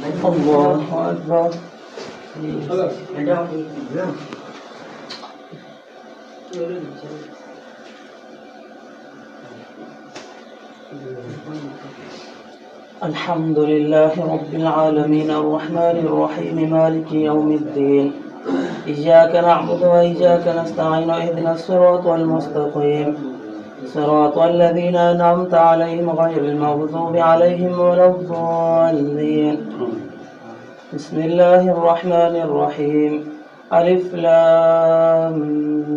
الله أكبر. الحمد لله رب العالمين الرحمن الرحيم مالك يوم الدين إياك نعبد وإياك نستعين اهدنا الصراط المستقيم صراط الذين أنعمت عليهم غير المغضوب عليهم ولا الضالين. بسم الله الرحمن الرحيم. ألف لام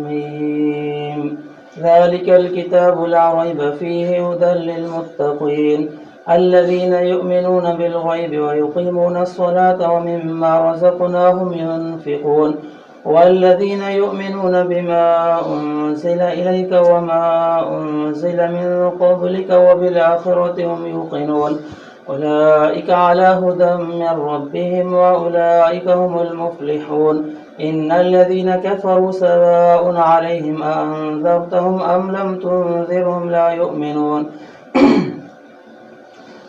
ميم ذلك الكتاب لا ريب فيه هدى للمتقين الذين يؤمنون بالغيب ويقيمون الصلاة ومما رزقناهم ينفقون والذين يؤمنون بما أنزل إليك وما أنزل من قبلك وبالآخرة هم يوقنون أولئك على هدى من ربهم وأولئك هم المفلحون. إن الذين كفروا سواء عليهم أأنذرتهم أم لم تنذرهم لا يؤمنون.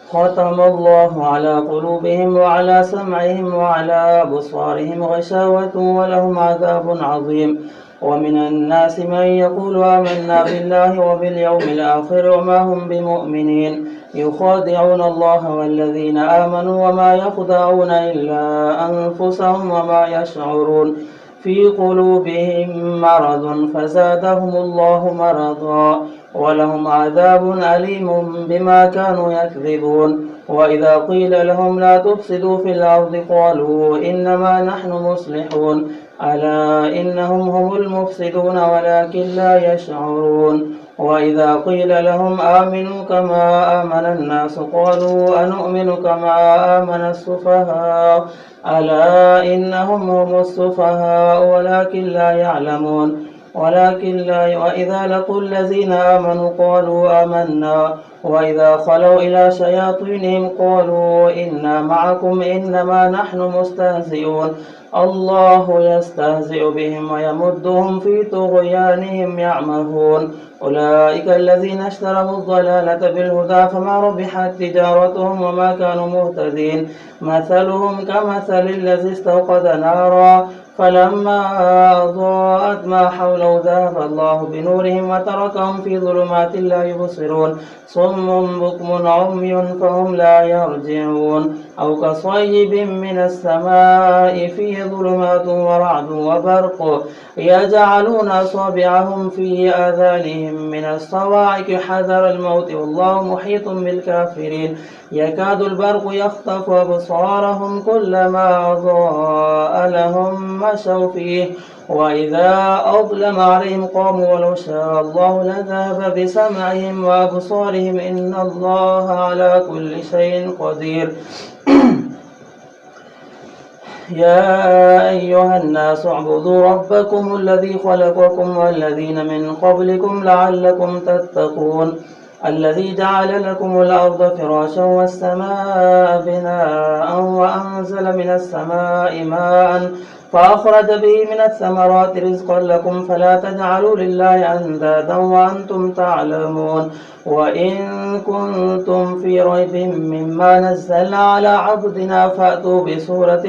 ختم الله على قلوبهم وعلى سمعهم وعلى أبصارهم غشاوة ولهم عذاب عظيم. ومن الناس من يقول آمنا بالله وباليوم الآخر وما هم بمؤمنين يخادعون الله والذين آمنوا وما يخدعون إلا أنفسهم وما يشعرون في قلوبهم مرض فزادهم الله مرضا ولهم عذاب أليم بما كانوا يكذبون. وإذا قيل لهم لا تفسدوا في الأرض قالوا إنما نحن مصلحون ألا إنهم هم المفسدون ولكن لا يشعرون. وإذا قيل لهم آمنوا كما آمن الناس قالوا أنؤمن كما آمن السفهاء ألا إنهم هم السفهاء ولكن لا يعلمون. وإذا لقوا الذين آمنوا قالوا آمنا وإذا خلوا إلى شياطينهم قالوا إنا معكم إنما نحن مستهزئون الله يستهزئ بهم ويمدهم في طغيانهم يعمهون. أولئك الذين اشتروا الضلالة بالهدى فما ربحت تجارتهم وما كانوا مهتدين. مثلهم كمثل الذي استوقد نارا فلما أضاءت ما حوله ذهب الله بنورهم وتركهم في ظلمات لا يبصرون صم بكم عمي فهم لا يرجعون. أو كصيب من السماء فيه ظلمات ورعد وبرق يجعلون أصابعهم في آذانهم من الصواعق حذر الموت والله محيط بالكافرين. يكاد البرق يخطف أبصارهم كلما أضاء لهم مشوا فيه وإذا أظلم عليهم قاموا ولو شاء الله لذهب بسمعهم وأبصارهم إن الله على كل شيء قدير. يا أيها الناس اعبدوا ربكم الذي خلقكم والذين من قبلكم لعلكم تتقون الذي جعل لكم الأرض فراشا والسماء بناء وأنزل من السماء ماء فأخرج به من الثمرات رزقا لكم فلا تجعلوا لله أندادا وأنتم تعلمون. وإن كنتم في ريب مما نزلنا على عبدنا فأتوا بسورة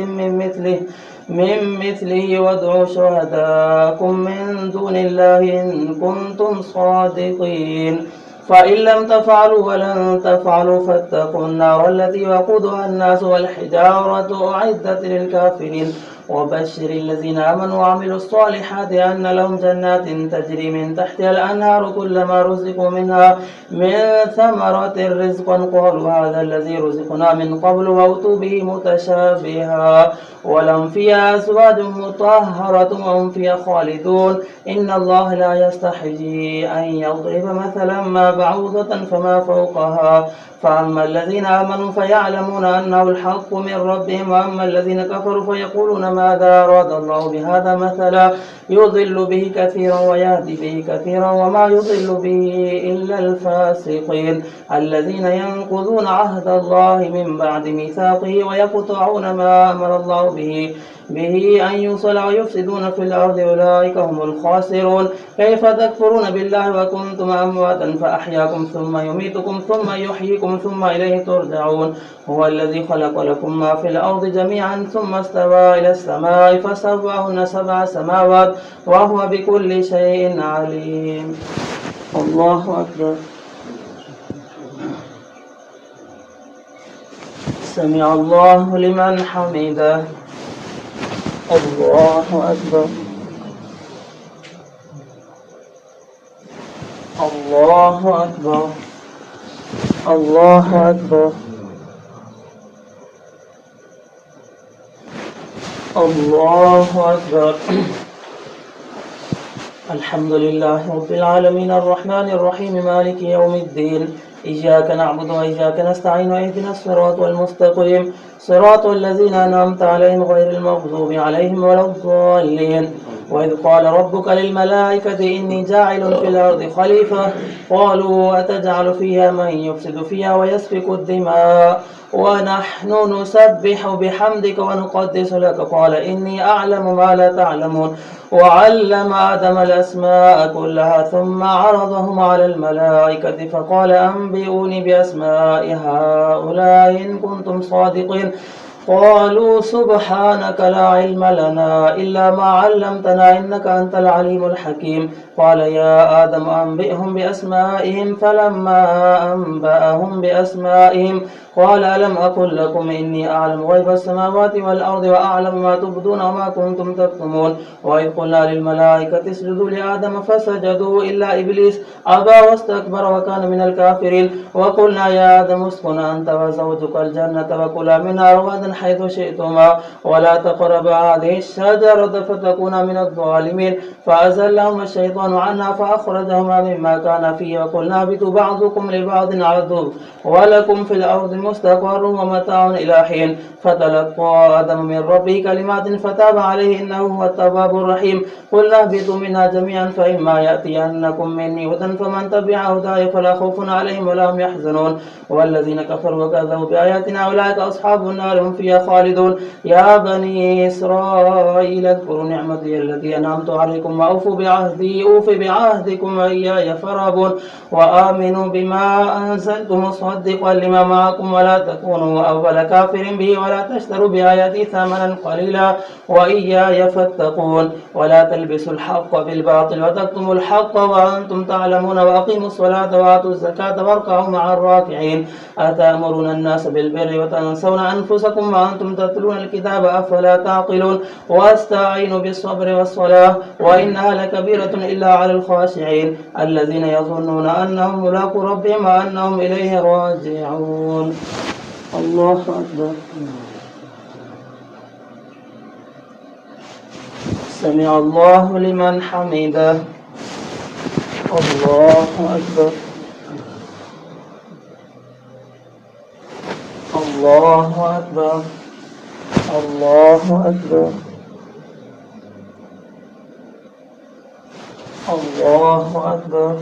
من مثله وادعوا شهداءكم من دون الله إن كنتم صادقين. فإن لم تفعلوا ولن تفعلوا فاتقوا النار التي وقودها الناس والحجارة أعدت للكافرين. وبشر الذين آمنوا وعملوا الصالحات أن لهم جنات تجري من تحتها الأنهار كلما رزقوا منها من ثمرة رزقا قالوا هذا الذي رزقنا من قبل وأتوا به متشابها ولهم فيها أزواج مطهرة وهم فيها خالدون. إن الله لا يستحيي أن يضرب مثلا ما بعوضة فما فوقها فأما الذين آمنوا فيعلمون أنه الحق من ربهم وأما الذين كفروا فيقولون ماذا أراد الله بهذا مثلا يضل به كثيرا ويهدي به كثيرا وما يضل به إلا الفاسقين الذين ينقضون عهد الله من بعد ميثاقه ويقطعون ما أمر الله به أن يوصل ويفسدون في الأرض أولئك هم الخاسرون كيف تكفرون بالله وكنتم أمواتا فأحياكم ثم يميتكم ثم يحييكم ثم إليه ترجعون هو الذي خلق لكم ما في الأرض جميعا ثم استوى إلى السماء فسواهن 7 سماوات وهو بكل شيء عليم. الله أكبر. سمع الله لمن حمده. الله أكبر. الله أكبر. الله أكبر. الله أكبر. الحمد لله رب العالمين الرحمن الرحيم مالك يوم الدين إياك نعبد وإياك نستعين اهدنا الصراط المستقيم صراط الذين أنعمت عليهم غير المغضوب عليهم ولا الضالين وإذ قال ربك للملائكة إني جاعل في الأرض خليفة قالوا أتجعل فيها من يفسد فيها ويسفك الدماء ونحن نسبح بحمدك ونقدس لك قال إني أعلم ما لا تعلمون وعلم آدم الأسماء كلها ثم عرضهم على الملائكة فقال أنبئوني بأسماء هؤلاء إن كنتم صادقين قالوا سبحانك لا علم لنا إلا ما علمتنا إنك أنت العليم الحكيم قال يا آدم أنبئهم بأسمائهم فلما أنبأهم بأسمائهم قال ألم أقل لكم إني أعلم غيب السماوات والأرض وأعلم ما تبدون وما كنتم تكتمون وإذ قلنا للملائكة اسجدوا لآدم فسجدوا إلا إبليس أبى واستكبر وكان من الكافرين وقلنا يا آدم اسكن أنت وزوجك الجنة وكلا منها رغدا حيث شئتما ولا تقربا هذه الشجرة فتكونا من الظالمين فأزلهما الشيطان عنها فأخرجهما مما كان فيه وقلنا اهبطوا بعضكم لبعض عدو ولكم في الأرض مستقر ومتاع إلى حين فتلقى آدم من ربه كلمات فتاب عليه إنه هو التواب الرحيم قلنا اهبطوا منها جميعا فإما يأتينكم مني هدى فمن تبع هداي فلا خوف عليهم ولا هم يحزنون والذين كفروا وكذبوا بآياتنا أولئك أصحاب النار هم فيها خالدون يا بني إسرائيل اذكروا نعمتي التي أنعمت عليكم وأوفوا بعهدي أوف بعهدكم وإياي فارهبون وآمنوا بما أنزلت مصدقا لما معكم ولا تكونوا أول كافر به ولا تشتروا بآياتي ثمنا قليلا وإياي فاتقون ولا تلبسوا الحق بالباطل وتكتموا الحق وأنتم تعلمون وأقيموا الصلاة وآتوا الزكاة واركعوا مع الراكعين أتأمرون الناس بالبر وتنسون أنفسكم وأنتم تتلون الكتاب أفلا تعقلون واستعينوا بالصبر والصلاة وإنها لكبيرة إلا على الخاشعين الذين يظنون أنهم ملاقو ربهم وأنهم إليه راجعون. الله أكبر. سمع الله لمن حمده. الله أكبر. الله أكبر. الله أكبر. الله أكبر.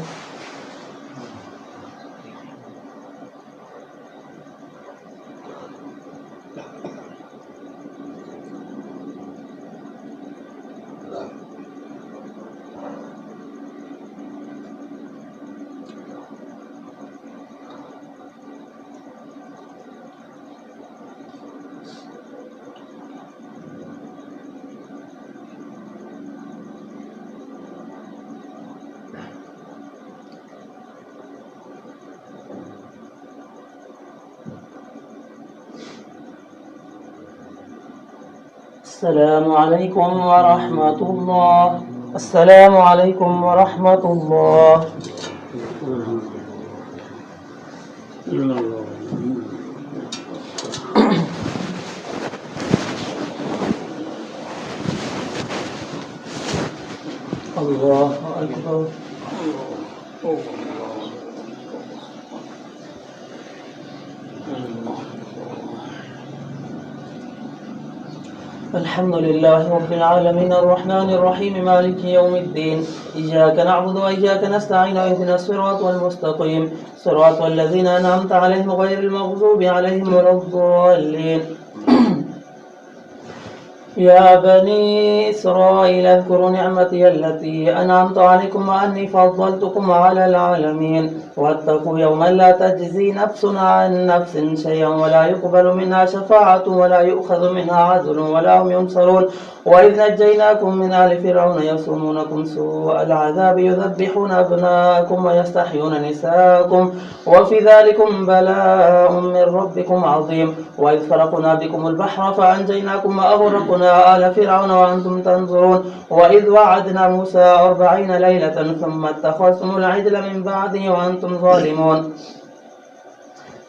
السلام عليكم ورحمة الله. السلام عليكم ورحمة الله. الله أكبر. الحمد لله رب العالمين الرحمن الرحيم مالك يوم الدين إياك نعبد وإياك نستعين اهدنا الصراط المستقيم صراط الذين أنعمت عليهم غير المغضوب عليهم ولا الضالين يا بني إسرائيل اذكروا نعمتي التي أنعمت عليكم وأني فضلتكم على العالمين واتقوا يوما لا تجزي نفس عن نفس شيئا ولا يقبل منها شفاعة ولا يؤخذ منها عدل ولا هم ينصرون وإذ نجيناكم من آل فرعون يصومونكم سوء العذاب يذبحون أبناءكم ويستحيون نساءكم وفي ذلكم بلاء من ربكم عظيم وإذ فرقنا بكم البحر فأنجيناكم وأغرقنا آل فرعون وأنتم تنظرون وإذ وعدنا موسى 40 ليلة ثم اتخذتم العجل من بعده وأنتم ظالمون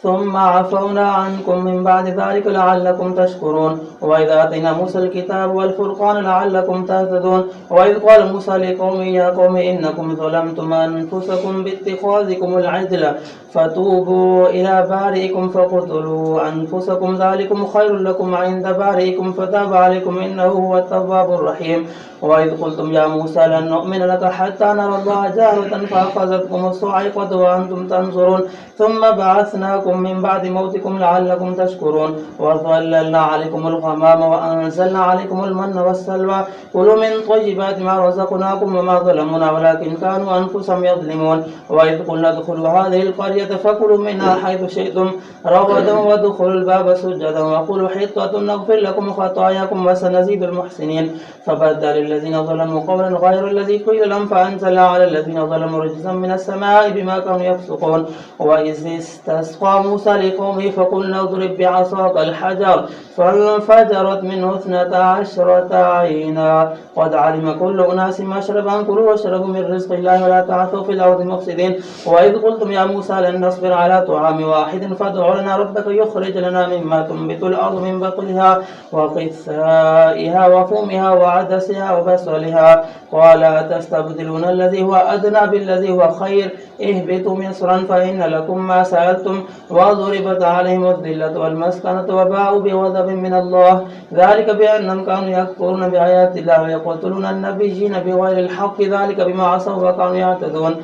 ثم عفونا عنكم من بعد ذلك لعلكم تشكرون وإذ آتينا موسى الكتاب والفرقان لعلكم تهتدون وإذ قال موسى لقومه يا قوم إنكم ظلمتم أنفسكم باتخاذكم العجل فتوبوا إلى بارئكم فاقتلوا أنفسكم ذلكم خير لكم عند بارئكم فتاب عليكم إنه هو التواب الرحيم وإذ قلتم يا موسى لن نؤمن لك حتى نرى الله جاهرة فأخذتكم الصاعقة وأنتم تنظرون ثم بعثناكم من بعد موتكم لعلكم تشكرون وظللنا عليكم الغمام وأنزلنا عليكم المن والسلوى كلوا من طيبات ما رزقناكم وما ظلمونا ولكن كانوا أنفسهم يظلمون وإذ قلنا ادخلوا هذه القرية فكلوا منها حيث شئتم رغدا وادخلوا الباب سجدا وقولوا حطة نغفر لكم خطاياكم وسنزيد المحسنين فبدل الذين ظلموا قولا غير الذي قيل لهم فأنزلنا على الذين ظلموا رجزا من السماء بما كانوا يفسقون وإذ استسقى موسى لقومه فقلنا اضرب بعصاك الحجر فانفجرت منه 12 عينا قد علم كل أناس مشربا كلوا واشربوا من رزق الله ولا تعثوا في الأرض مفسدين وإذ قلتم يا موسى لن نصبر على طعام واحد فادع لنا ربك يخرج لنا مما تنبت الأرض من بقلها وقثائها وفومها وعدسها وبصلها قال أتستبدلون الذي هو أدنى بالذي هو خير اهبطوا مصرا فإن لكم ما سألتم وضربت عليهم الذلة والمسكنة وباءوا بغضب من الله ذلك بأنهم كانوا يكفرون بآيات الله ويقتلون النبيين بغير الحق ذلك بما عصوا وكانوا يعتدون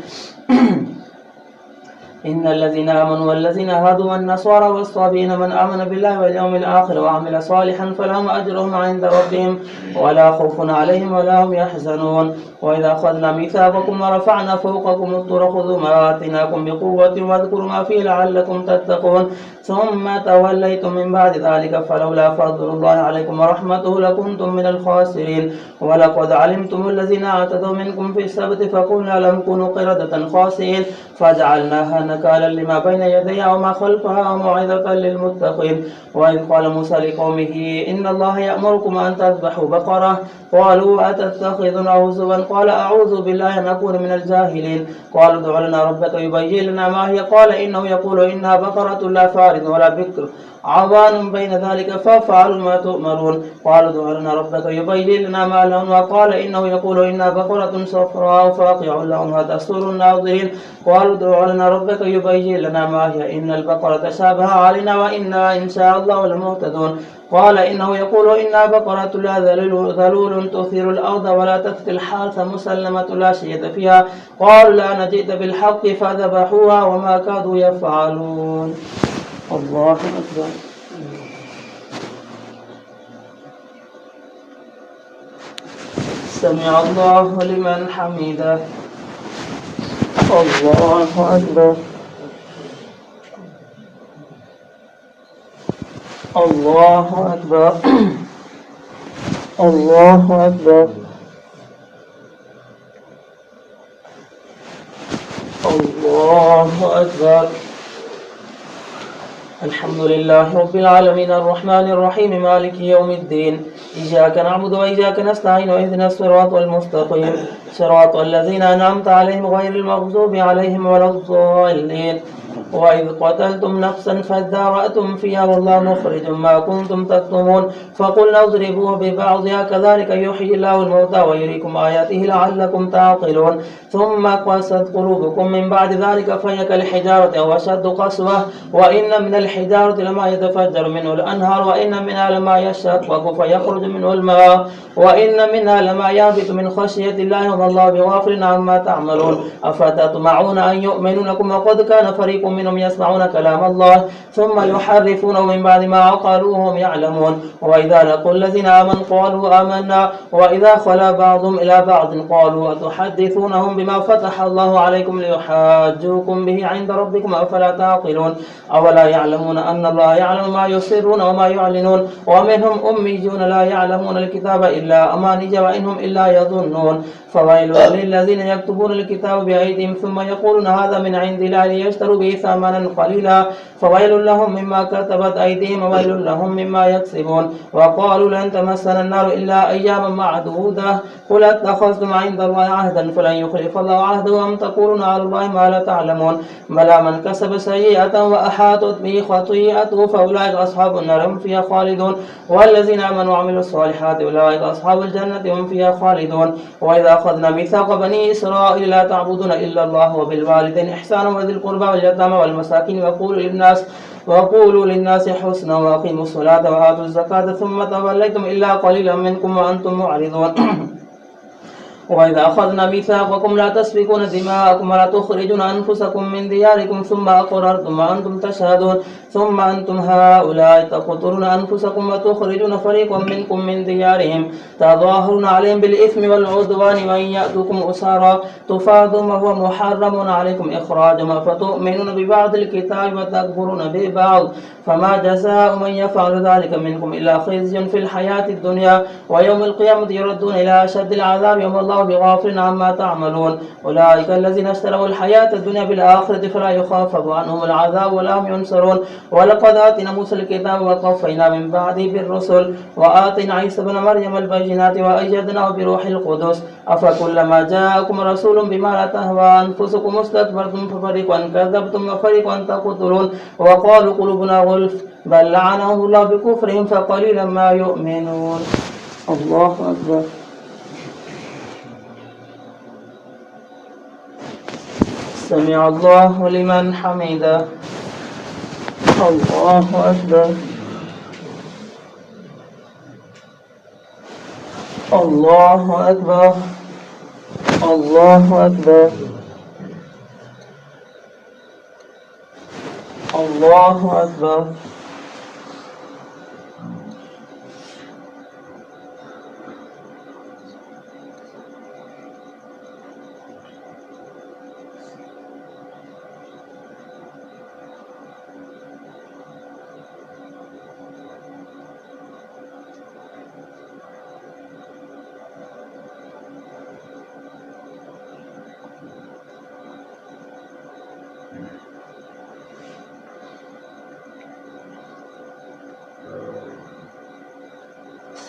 إن الذين آمنوا والذين هادوا والنصارى والصابين من آمن بالله واليوم الآخر وعمل صالحا فلهم أجرهم عند ربهم ولا خوف عليهم ولا هم يحزنون وإذا أخذنا ميثاقكم ورفعنا فوقكم الطور خذوا ما آتيناكم بقوة واذكروا ما فيه لعلكم تتقون ثم توليتم من بعد ذلك فلولا فضل الله عليكم ورحمته لكنتم من الخاسرين ولقد علمتم الذين اعتدوا منكم في السبت فقلنا لهم كونوا قردة خاسئين فجعلناها نكالا لما بين يديها وما خلفها وموعظة للمتقين وإذ قال موسى لقومه إن الله يأمركم أن تذبحوا بقرة قالوا أتتخذنا هزوا قال أعوذ بالله أن أكون من الجاهلين قالوا ادع لنا ربك يبين لنا ما هي قال إنه يقول إنها بقرة لا فارض ولا بكر عوان بين ذلك فافعلوا ما تؤمرون قالوا ادع لنا ربك يبين لنا ما لونها وقال إنه يقول إنها بقرة صفراء فاقع لونها تسر الناظرين قالوا ادع لنا ربك يبين لنا ما هي إن البقرة تشابه علينا وإنا إن شاء الله لمهتدون قال إنه يقول إنها بقرة لا ذلول تثير الأرض ولا تسقي الحرث مسلمة لا شية فيها قالوا لا نجئت بالحق فذبحوها وما كادوا يفعلون الله أكبر سمع الله لمن حمده الله أكبر الله أكبر الله أكبر الله أكبر الحمد لله رب العالمين الرحمن الرحيم مالك يوم الدين إياك نعبد وإياك نستعين واهدنا الصراط المستقيم صراط الذين أنعمت عليهم غير المغضوب عليهم ولا الضالين وإذ قتلتم نفسا فادارأتم فيها والله مخرج ما كنتم تكتمون فقلنا اضربوه ببعضها كذلك يحيي الله الموتى ويريكم آياته لعلكم تعقلون ثم قست قلوبكم من بعد ذلك فهي كالحجارة أو أشد قسوة وإن من الحجارة لما يتفجر منه الأنهار وإن منها لما يشقق فيخرج منه الماء وإن منها لما يهبط من خشية الله وما الله بغافل عما تعملون أفتطمعون أن يؤمنوا لكم وقد كان فريق منهم يسمعون كلام الله ثم يحرفونه من بعد ما عقلوه وهم يعلمون وإذا لقوا الذين آمنوا قالوا آمنا وإذا خلا بعضهم إلى بعض قالوا أتحدثونهم بما فتح الله عليكم ليحاجوكم به عند ربكم أفلا تعقلون أولا يعلمون أن الله يعلم ما يسرون وما يعلنون ومنهم أميون لا يعلمون الكتاب إلا أماني وإنهم إلا يظنون فويل للذين يكتبون الكتاب بأيديهم ثم يقولون هذا من عند الله ليشتروا به ثمنا قليلا فويل لهم مما كتبت أيديهم وويل لهم مما يكسبون وقالوا لن تمسنا النار إلا أياما معدودة قل اتخذتم عند الله عهدا فلن يخلف الله عهده أم تقولون على الله ما لا تعلمون بلى من كسب سيئة وأحاطت به خطيئته فأولئك أصحاب النار هم فيها خالدون والذين آمنوا وعملوا الصالحات أولئك أصحاب الجنة هم فيها خالدون وإذا أخذنا ميثاق بني إسرائيل لا تعبدون إلا الله وبالوالدين إحسانا وذي القربى واليتامى والمساكين وقولوا للناس حسنا وأقيموا الصلاة وآتوا الزكاة ثم توليتم إلا قليلا منكم وأنتم معرضون وإذا أخذنا ميثاقكم لا تسفكون دماءكم ولا تخرجون أنفسكم من دياركم ثم أقررتم وأنتم تشهدون ثم أنتم هؤلاء تقتلون أنفسكم وتخرجون فريقا منكم من ديارهم تظاهرون عليهم بالإثم والعدوان وإن يأتوكم أسارى تفاضون وهو محرم عليكم إخراجهم فتؤمنون ببعض الكتاب وتكفرون ببعض فما جزاء من يفعل ذلك منكم إلا خزي في الحياة الدنيا ويوم القيامة يردون إلى أشد العذاب يوم الله بغافل عما تعملون أولئك الذين اشتروا الحياة الدنيا بالآخرة فلا يخفف عنهم العذاب ولا هم ينصرون ولقد آتينا موسى الكتاب وقفينا من بعده بالرسل وآتينا عيسى بن مريم البينات وأيدناه بروح القدس أفكلما جاءكم رسول بما لا تهوى أنفسكم استكبرتم ففريقا كذبتم وفريقا تقتلون وقالوا قلوبنا غلف بل لعنهم الله بكفرهم فقليلا ما يؤمنون. الله أكبر. سمع الله لمن حمده. الله أكبر. الله أكبر. الله أكبر. الله أكبر.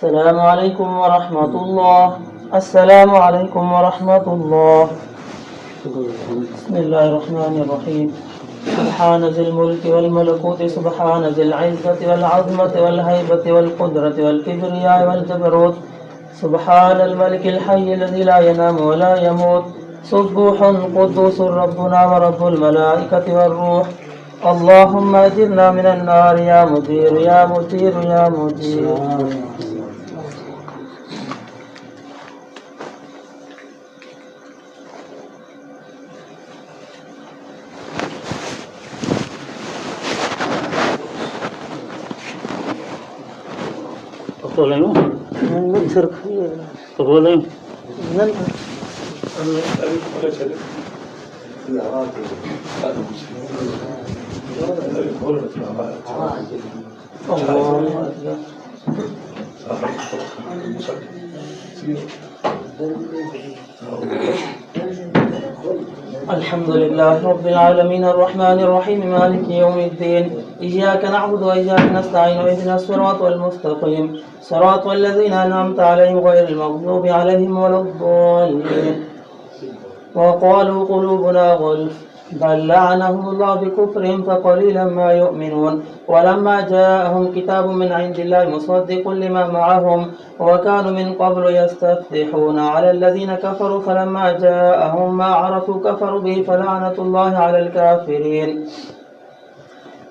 السلام عليكم ورحمة الله. السلام عليكم ورحمة الله. بسم الله الرحمن الرحيم. سبحان ذي الملك والملكوت سبحان ذي العزة والعظمة والهيبة والقدرة والكبرياء والجبروت سبحان الملك الحي الذي لا ينام ولا يموت سبوح قدوس ربنا ورب الملائكة والروح. اللهم أجرنا من النار يا مجير يا مجير يا مجير. الحمد لله رب العالمين الرحمن الرحيم مالك يوم الدين إياك نعبد وإياك نستعين واهدنا الصراط المستقيم صراط الذين أنعمت عليهم غير المغضوب عليهم ولا الضالين. وقالوا قلوبنا غلف بل لعنهم الله بكفرهم فقليلا ما يؤمنون ولما جاءهم كتاب من عند الله مصدق لما معهم وكانوا من قبل يستفتحون على الذين كفروا فلما جاءهم ما عرفوا كفروا به فلعنة الله على الكافرين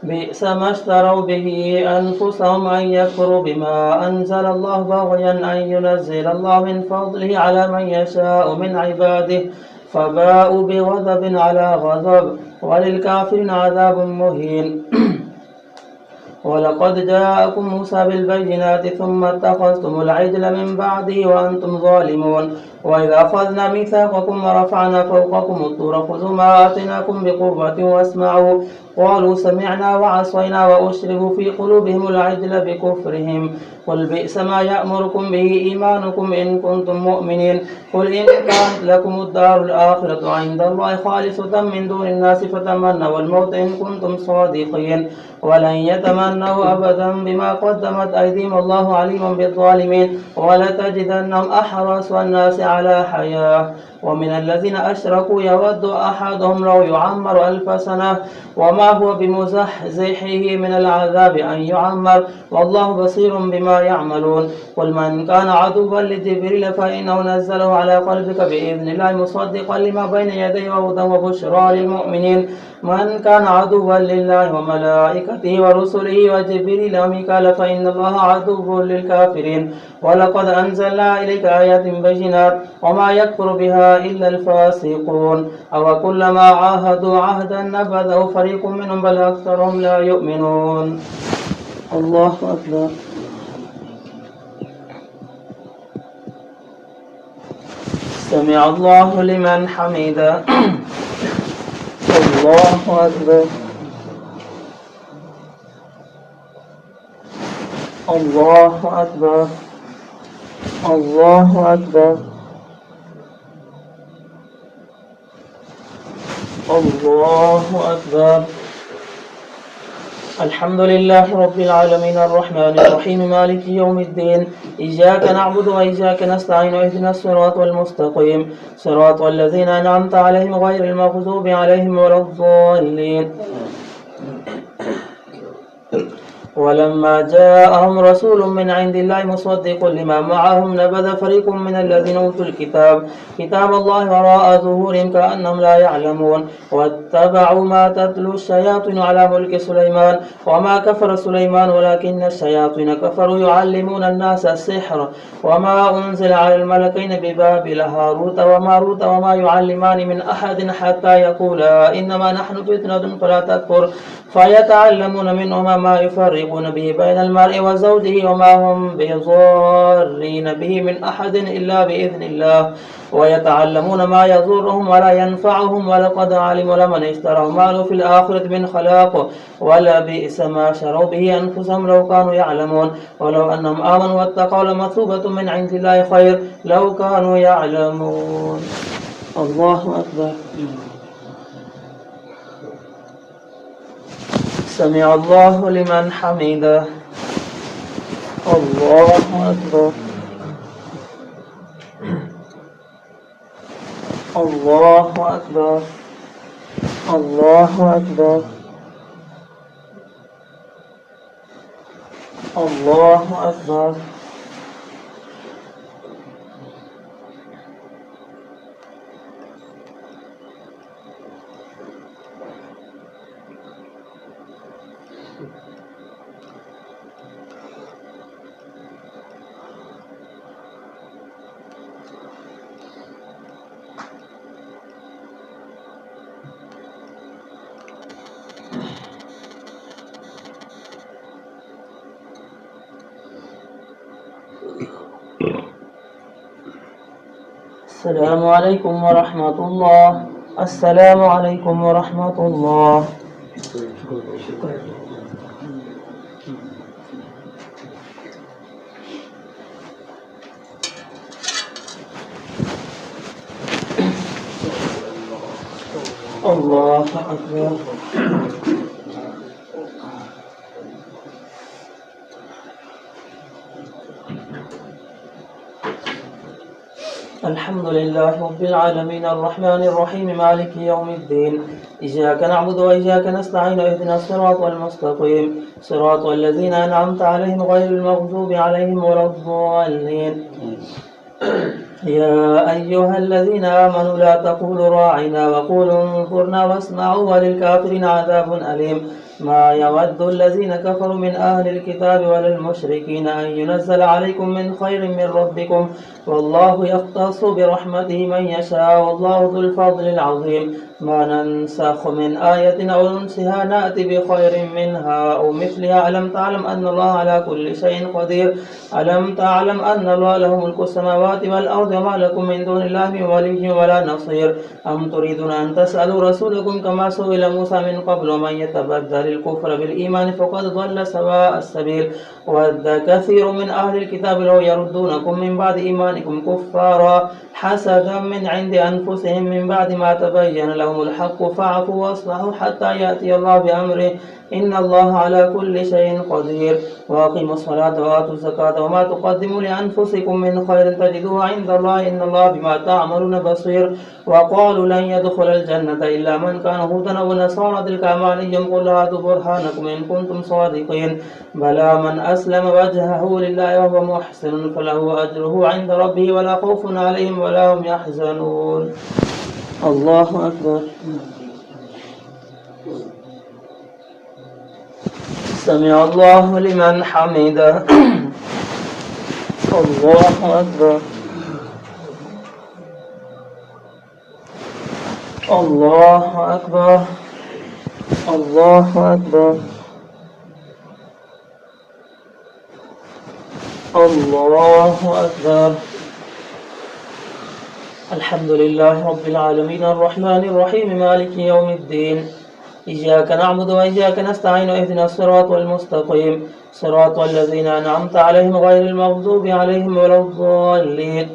بئس ما اشتروا به أنفسهم أن يكفروا بما أنزل الله بغيا أن ينزل الله من فضله على من يشاء من عباده فباءوا بغضب على غضب وللكافرين عذاب مهين ولقد جاءكم موسى بالبينات ثم اتخذتم العجل من بعده وأنتم ظالمون وإذا أخذنا ميثاقكم ورفعنا فوقكم الطور خذوا ما آتيناكم بقوة واسمعوا قالوا سمعنا وعصينا وأشربوا في قلوبهم العجل بكفرهم قل بئس ما يأمركم به إيمانكم إن كنتم مؤمنين قل إن كانت لكم الدار الآخرة عند الله خالصة من دون الناس فتمنوا الموت إن كنتم صادقين ولن يتمنوا أبدا بما قدمت أيديهم الله عليم بالظالمين ولتجدنهم أحرص الناس على حياة ومن الذين أشركوا يود أحدهم لو يعمر 1000 سنة وما هو بمزحزحه من العذاب أن يعمر والله بصير بما يعملون قل من كان عدوا لجبريل فإنه نزله على قلبك بإذن الله مصدقا لما بين يديه وهدى وبشرى للمؤمنين من كان عدوا لله وملائكته ورسله وجبريل وميكال فإن الله عدو للكافرين ولقد أنزلنا إليك آيات بينات وما يكفر بها إلا الفاسقون أو كلما عاهدوا عهدا نبذه فريق منهم بل أكثرهم لا يؤمنون الله أكبر سمع الله لمن حمده الله أكبر الله أكبر الله أكبر الله أكبر الحمد لله رب العالمين الرحمن الرحيم مالك يوم الدين إياك نعبد وإياك نستعين اهدنا الصراط المستقيم صراط الذين أنعمت عليهم غير المغضوب عليهم ولا الضالين ولما جاءهم رسول من عند الله مصدق لما معهم نبذ فريق من الذين أوتوا كتاب الله وراء ظهورهم كأنهم لا يعلمون واتبعوا ما تتلو الشياطين على ملك سليمان وما كفر سليمان ولكن الشياطين كفروا يعلمون الناس السحر وما أنزل على الملكين ببابل هاروت وماروت وما يعلمان من أحد حتى يقولا إنما نحن فتنة فلا تكفر فيتعلمون منهما ما يفرقون به بين المرء وزوجه وما هم بضارين به من أحد إلا بإذن الله ويتعلمون ما يضرهم ولا ينفعهم ولقد علموا لمن اشتروا ما له في الآخرة من خلاق ولبئس ما شروا به أنفسهم لو كانوا يعلمون ولو أنهم آمنوا واتقوا لمثوبة من عند الله خير لو كانوا يعلمون الله أكبر سمع الله لمن حمده الله أكبر الله أكبر الله أكبر الله أكبر السلام عليكم ورحمة الله السلام عليكم ورحمة الله الله أكبر الحمد لله رب العالمين الرحمن الرحيم مالك يوم الدين إياك نعبد وإياك نستعين اهدنا الصراط المستقيم صراط الذين أنعمت عليهم غير المغضوب عليهم ولا الضالين. يا أيها الذين آمنوا لا تقولوا راعنا وقولوا انظرنا واسمعوا وللكافرين عذاب أليم. ما يود الذين كفروا من أهل الكتاب ولا المشركين أن ينزل عليكم من خير من ربكم والله يختص برحمته من يشاء والله ذو الفضل العظيم. ما ننسخ من آية أو ننسها نأتي بخير منها أو مثلها. ألم تعلم أن الله على كل شيء قدير. ألم تعلم أن الله له ملك السماوات والأرض وما لكم من دون الله من ولي ولا نصير. أم تريدون أن تسألوا رسولكم كما سئل موسى من قبل ومن يتبدل الكفر بالإيمان فقد ضل سواء السبيل. ود كثير من أهل الكتاب لو يردونكم من بعد إيمانكم كفارا حسدا من عند أنفسهم من بعد ما تبين لهم الحق فاعفوا واصلحوا حتى يأتي الله بأمره إن الله على كل شيء قدير. وأقيموا الصلاة وآتوا الزكاة وما تقدموا لأنفسكم من خير تجدوه عند الله إن الله بما تعملون بصير. وقالوا لن يدخل الجنة إلا من كان هودا أو نصارى تلك أمانيهم قل هاتوا برهانكم إن كنتم صادقين. بلى من أسلم وجهه لله وهو محسن فله أجره عند ربه ولا خوف عليهم ولا هم يحزنون. الله أكبر. سمع الله لمن حمده. الله أكبر. الله أكبر. الله أكبر. الله أكبر. الحمد لله رب العالمين الرحمن الرحيم مالك يوم الدين إياك نعبد وإياك نستعين اهدنا الصراط المستقيم صراط الذين أنعمت عليهم غير المغضوب عليهم ولا الضالين.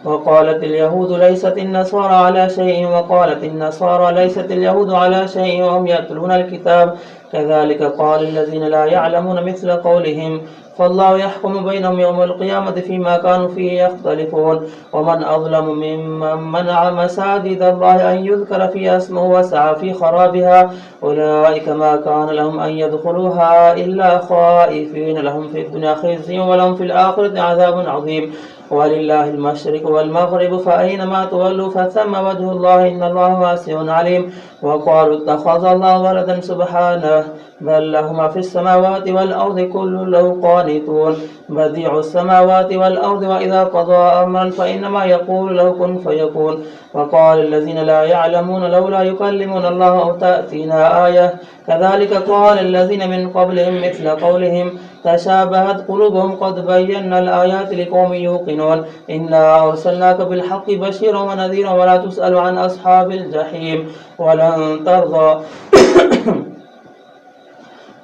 وقالت اليهود ليست النصارى على شيء وقالت النصارى ليست اليهود على شيء وهم يتلون الكتاب كذلك قال الذين لا يعلمون مثل قولهم فالله يحكم بينهم يوم القيامة فيما كانوا فيه يختلفون. ومن أظلم ممن منع مساجد الله أن يذكر فيها اسمه وسعى في خرابها أولئك ما كان لهم أن يدخلوها إلا خائفين لهم في الدنيا خزي ولهم في الآخرة عذاب عظيم. ولله المشرق والمغرب فأينما تولوا فثم وجه الله إن الله واسع عليم. وقالوا اتخذ الله ولدا سبحانه بل له ما في السماوات والأرض كل له قانتون بديع السماوات والأرض وإذا قضى أمرا فإنما يقول له كن فيكون. وقال الذين لا يعلمون لولا يكلمون الله أو تأتينا آية كذلك قال الذين من قبلهم مثل قولهم تشابهت قلوبهم قد بينا الآيات لقوم يوقنون إنا أرسلناك بالحق بشيرا ونذيرا ولا تسأل عن أصحاب الجحيم.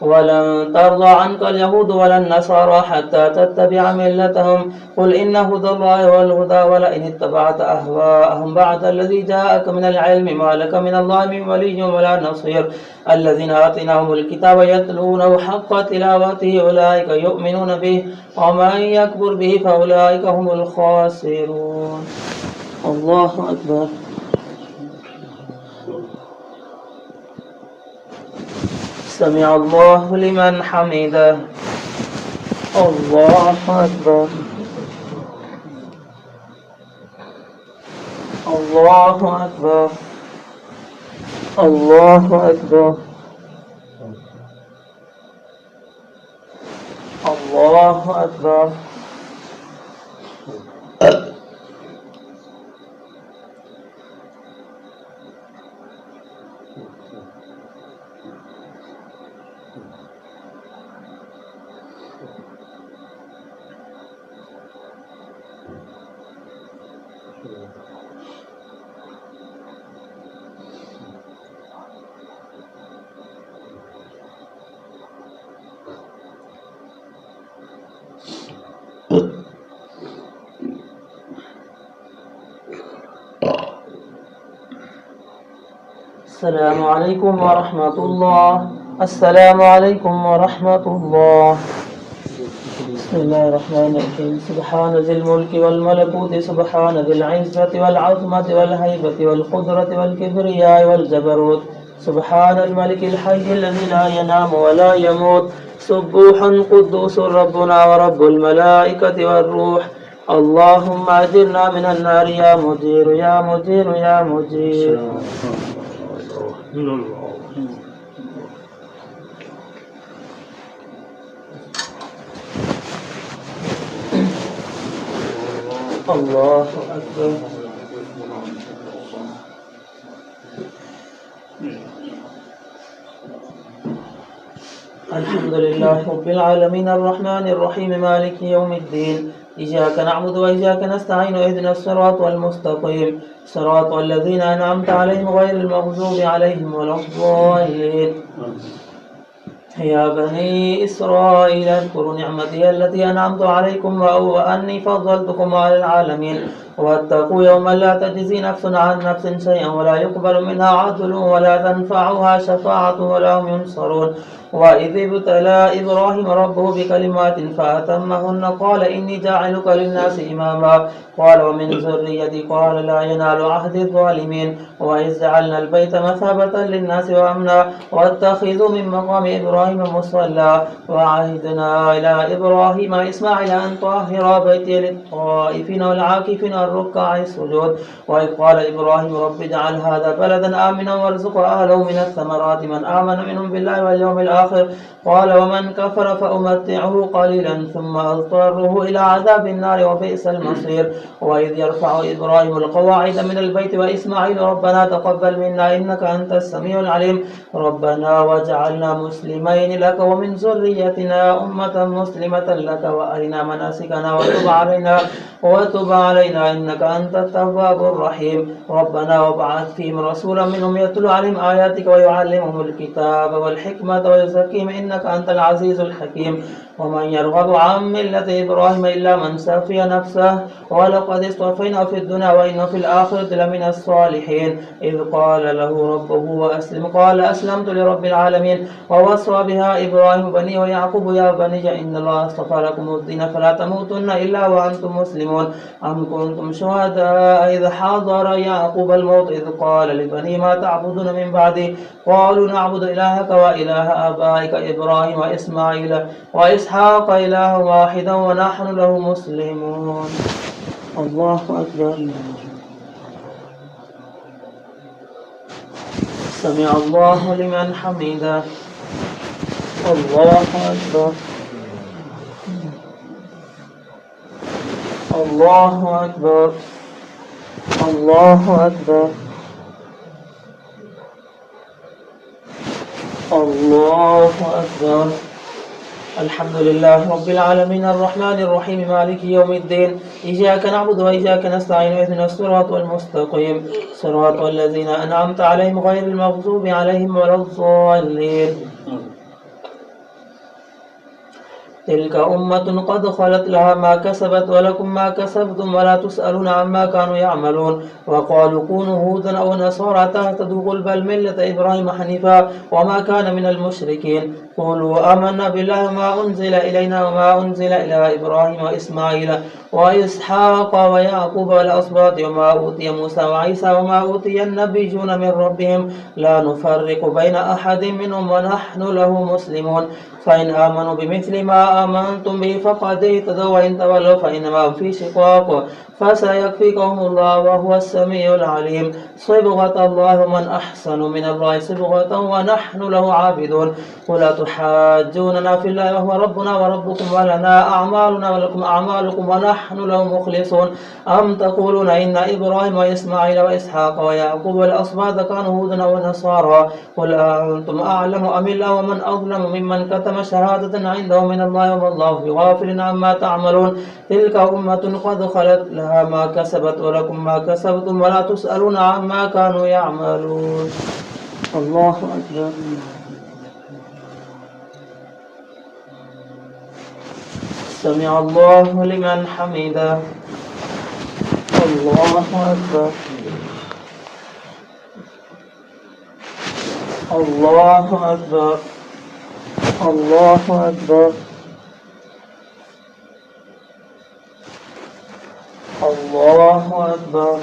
ولن ترضى عنك اليهود ولا النصارى حتى تتبع ملتهم قل إن هدى الله هو الهدى ولئن اتبعت أهواءهم بعد الذي جاءك من العلم ما لك من الله من ولي ولا نصير. الذين آتيناهم الكتاب يتلونه حق تلاوته أولئك يؤمنون به ومن يكفر به فأولئك هم الخاسرون. الله أكبر. سمع الله لمن حمده. الله أكبر. الله أكبر. الله أكبر. الله أكبر. السلام عليكم ورحمة الله. السلام عليكم ورحمة الله. بسم الله الرحمن الرحيم. سبحان ذي الملك والملكوت، سبحان ذي العزة والعظمة والهيبة والقدرة والكبرياء والجبروت، سبحان الملك الحي الذي لا ينام ولا يموت، سبوح قدوس ربنا ورب الملائكة والروح. اللهم أجرنا من النار يا مجير يا مجير يا مجير. الله أكبر. الحمد لله رب العالمين الرحمن الرحيم مالك يوم الدين، إياك نعبد وإياك نستعين، اهدنا الصراط المستقيم صراط الذين أنعمت عليهم غير المغضوب عليهم ولا الضالين. يا بني إسرائيل اذكروا نعمتي التي أنعمت عليكم وأني فضلتكم على العالمين، واتقوا يوما لا تجزي نفس عن نفس شيئا ولا يقبل منها عدل ولا تنفعها شفاعة ولا هم ينصرون. وإذ ابتلى إبراهيم ربه بكلمات فأتمهن قال إني جاعلك للناس إماما قال ومن ذريتي قال لا ينال عهد الظالمين. وإذ جعلنا البيت مثابة للناس وأمنا واتخذوا من مقام إبراهيم مصلى وعهدنا إلى إبراهيم إسماعيل أن طهر بيتي للطائفين والعاكفين والركع السجود. وإذ قال إبراهيم رب اجعل هذا بلدا آمنا وارزق أهله من الثمرات من آمن منهم بالله واليوم الآخر قال ومن كفر فأمتعه قليلا ثم أضطره إلى عذاب النار وبئس المصير. وإذ يرفع إبراهيم القواعد من البيت وإسماعيل ربنا تقبل منا إنك أنت السميع العليم ربنا واجعلنا مسلمين لك ومن ذريتنا أمة مسلمة لك وأرنا مناسكنا وتب علينا إنك أنت التواب الرحيم. ربنا وابعث فيهم رسولا منهم يتلو عليهم آياتك ويعلمهم الكتاب والحكمة ويزكيهم إنك أنت العزيز الحكيم. ومن يرغب عن ملة إبراهيم إلا من سفي نفسه ولقد اصطفيناه في الدنيا وإنه في الآخرة لمن الصالحين. إذ قال له ربه قال أسلمت لرب العالمين. ووصى بها إبراهيم بنيه ويعقوب يا بني إن الله اصطفى لكم الدين فلا تموتن إلا وأنتم مسلمون. أم كنتم شهداء إذ حضر يعقوب الموت إذ قال لبنيه ما تعبدون من بعدي قالوا نعبد إلهك وإله آبائك إبراهيم وإسماعيل وإسحاق إلها واحدا ونحن له مسلمون. الله أكبر. سمع الله لمن حمده. الله أكبر. الله أكبر. الله أكبر. الله أكبر. الحمد لله رب العالمين الرحمن الرحيم مالك يوم الدين، إياك نعبد وإياك نستعين اهدنا الصراط المستقيم صراط الذين أنعمت عليهم غير المغضوب عليهم ولا الضالين. تلك أمة قد خلت لها ما كسبت ولكم ما كسبتم ولا تسألون عما كانوا يعملون. وقالوا كونوا هودا أو نصارى تهتدوا قل بل ملة إبراهيم حنيفا وما كان من المشركين. قولوا آمنا بالله وما أنزل إلينا وما أنزل إلى إبراهيم وإسماعيل وإسحاق ويعقوب والأسباط وما أوتي موسى وعيسى وما أوتي النبيون من ربهم لا نفرق بين أحد منهم ونحن له مسلمون. فإن آمنوا بمثل ما آمنتم به فقد اهتدوا وإن تولوا فإنما هم في شقاق فسيكفيكهم الله وهو السميع العليم. صبغة الله ومن أحسن من الله صبغة ونحن له عابدون. ولا تحاجوننا في الله وهو ربنا وربكم ولنا أعمالنا ولكم أعمالكم ونحن له مخلصون. أم تقولون إن إبراهيم وإسماعيل وإسحاق ويعقوب والأسباط كانوا هودا ونصارى قل أنتم أعلم أم الله ومن أظلم ممن كتم شهادة عنده من الله وما الله بغافل عما تعملون. تلك أمة قد خلت لها ما كسبت ولكم ما كسبتم ولا تسألون عما كانوا يعملون. الله أكبر. سمع الله لمن حمده. الله أكبر. الله أكبر. الله أكبر. الله أكبر.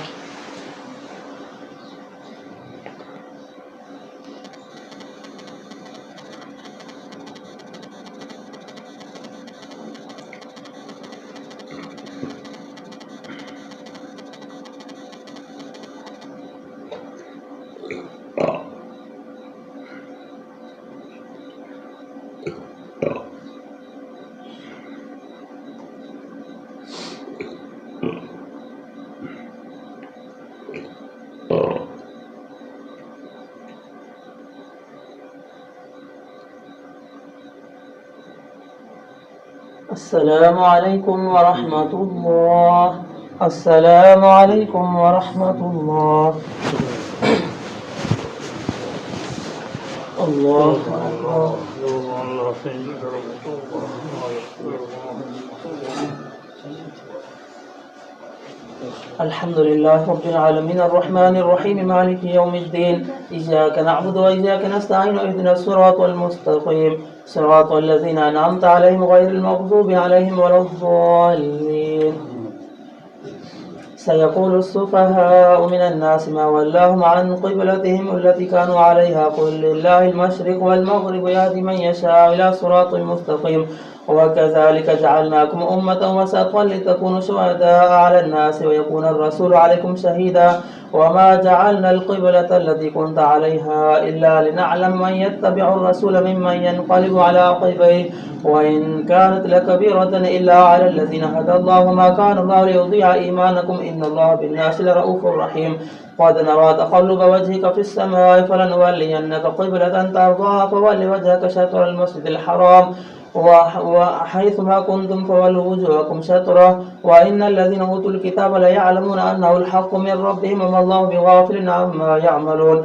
السلام عليكم ورحمة الله. السلام عليكم ورحمة الله. الله أكبر. الحمد لله رب العالمين الرحمن الرحيم مالك يوم الدين إياك نعبد وإياك نستعين اهدنا الصراط المستقيم صراط الذين أنعمت عليهم غير المغضوب عليهم ولا الضالين. سيقول السفهاء من الناس ما ولاهم عن قبلتهم التي كانوا عليها قل لله المشرق والمغرب يهدي من يشاء إلى صراط مستقيم وكذلك جعلناكم أمة وسطا لتكونوا شهداء على الناس ويكون الرسول عليكم شهيدا وما جعلنا القبلة التي كنت عليها إلا لنعلم من يتبع الرسول ممن ينقلب على عقبيه وإن كانت لكبيرة إلا على الذين هدى الله ما كان الله ليضيع إيمانكم إن الله بالناس لرؤوف رحيم. قد نرى تقلب وجهك في السماء فلنولينك قبلة ترضاها فول وجهك شطر المسجد الحرام وحيثما كنتم فولوا وجوهكم شطره وإن الذين أوتوا الكتاب ليعلمون أنه الحق من ربهم وما الله بغافل عما يعملون.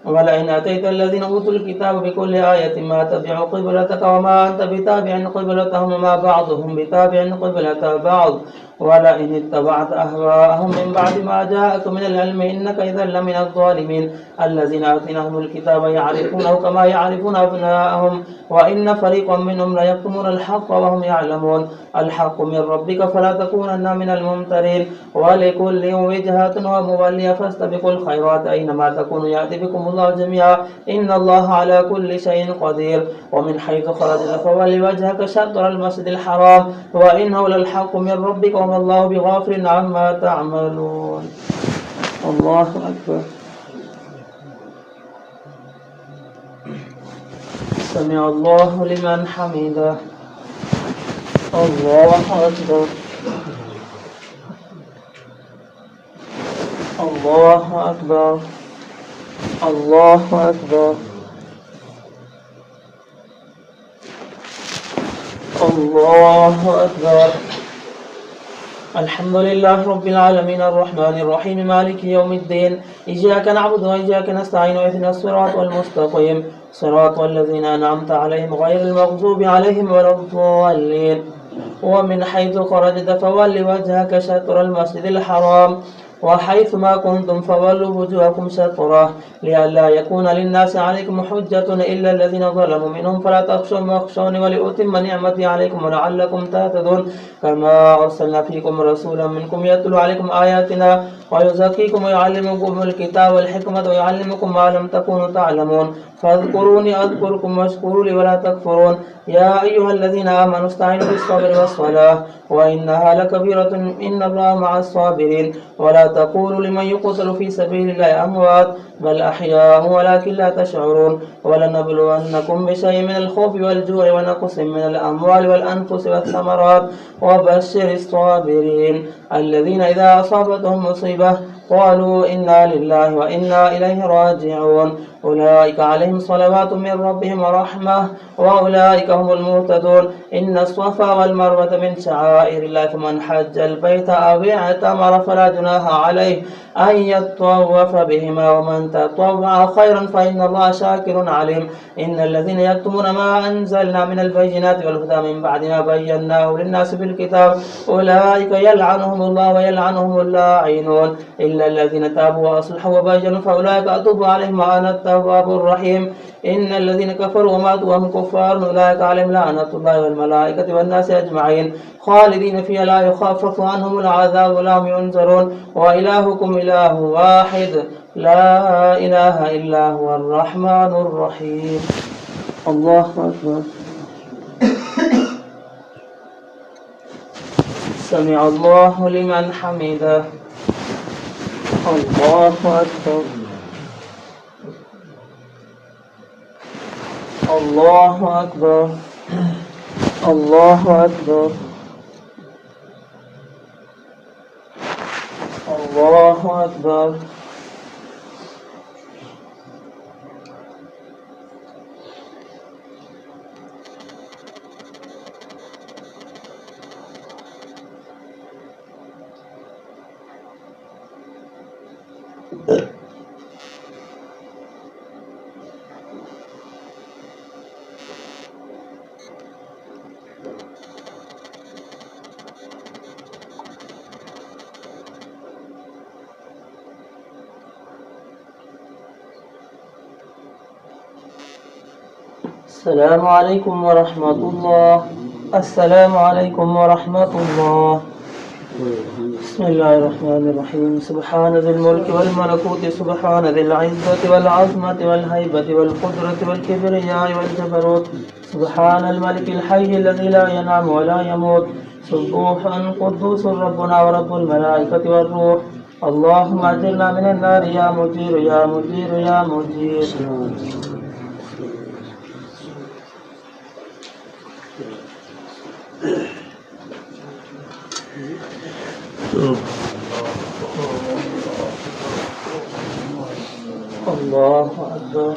ولئن أتيت الذين أوتوا الكتاب بكل آية ما تبعوا قبلتك وما أنت بتابع قبلتهم وما بعضهم بتابع قبلة بعض ولئن اتبعت أهواءهم من بعد ما جاءك من العلم إنك إذا لمن الظالمين. الذين آتيناهم الكتاب يعرفونه كما يعرفون أبناءهم وإن فريقا منهم ليكتمون الحق وهم يعلمون. الحق من ربك فلا تكونن من الممترين ولكل وجهة ومولية فاستبقوا الخيرات أينما تكونوا يأتي بكم الله جميعا إن الله على كل شيء قدير. ومن حيث خرجت فول وجهك شطر المسجد الحرام وإنه للحق من ربك وما الله بغافل عما تعملون. الله أكبر. سمع الله لمن حمده. الله أكبر. الله أكبر. الله أكبر. الله أكبر. الحمد لله رب العالمين الرحمن الرحيم مالك يوم الدين إياك نعبد وإياك نستعين اهدنا الصراط المستقيم صراط الذين أنعمت عليهم غير المغضوب عليهم ولا الضالين. ومن حيث خرجت فول وجهك شطر المسجد الحرام وحيث ما كنتم فولوا وجوهكم شطره لئلا يكون للناس عليكم حجة إلا الذين ظلموا منهم فلا تخشوهم واخشوني ولأتم نعمتي عليكم ولعلكم تهتدون. كما أرسلنا فيكم رسولا منكم يتلو عليكم آياتنا ويزكيكم ويعلمكم الكتاب والحكمة ويعلمكم ما لم تكونوا تعلمون فاذكروني أذكركم واشكروا لي ولا تكفرون. يا أيها الذين آمنوا استعينوا بالصبر والصلاة وإنها لكبيرة إن الله مع الصابرين. ولا تقولوا لمن يقتل في سبيل الله أموات بل أحياء ولكن لا تشعرون. ولنبلونكم بشيء من الخوف والجوع ونقص من الأموال والأنفس والثمرات وبشر الصابرين الذين إذا أصابتهم مصيبة قالوا إنا لله وإنا إليه راجعون أولئك عليهم صلوات من ربهم ورحمة وأولئك هم المهتدون. إن الصفا والمروة من شعائر الله فمن حج البيت أو اعتمر فلا جناح عليه أن يطوف بهما ومن تطوع خيرا فإن الله شاكر عليم. إن الذين يكتمون ما أنزلنا من البينات والهدى من بعد ما بيناه للناس في الكتاب أولئك يلعنهم الله ويلعنهم اللاعنون إلا إلا الذين تابوا وأصلحوا وبينوا فأولئك أتوب عليهم وأنا التواب الرحيم. إن الذين كفروا وماتوا وهم كفار أولئك عليهم لعنة الله والملائكة والناس أجمعين خالدين فيها لا يخفف عنهم العذاب ولا هم ينذرون. وإلهكم إله واحد لا إله إلا هو الرحمن الرحيم. الله أكبر. سمع الله لمن حمده. الله أكبر. الله أكبر. الله أكبر. الله أكبر. السلام عليكم ورحمة الله. السلام عليكم ورحمة الله. بسم الله الرحمن الرحيم. سبحان ذي الملك والملكوت سبحان ذي العزة والعظمة والهيبة والقدرة والكبرياء والجبروت سبحان الملك الحي الذي لا ينام ولا يموت سبوح قدوس ربنا ورب الملائكة والروح. اللهم أجرنا من النار يا مجير يا مجير يا مجير. الله أكبر.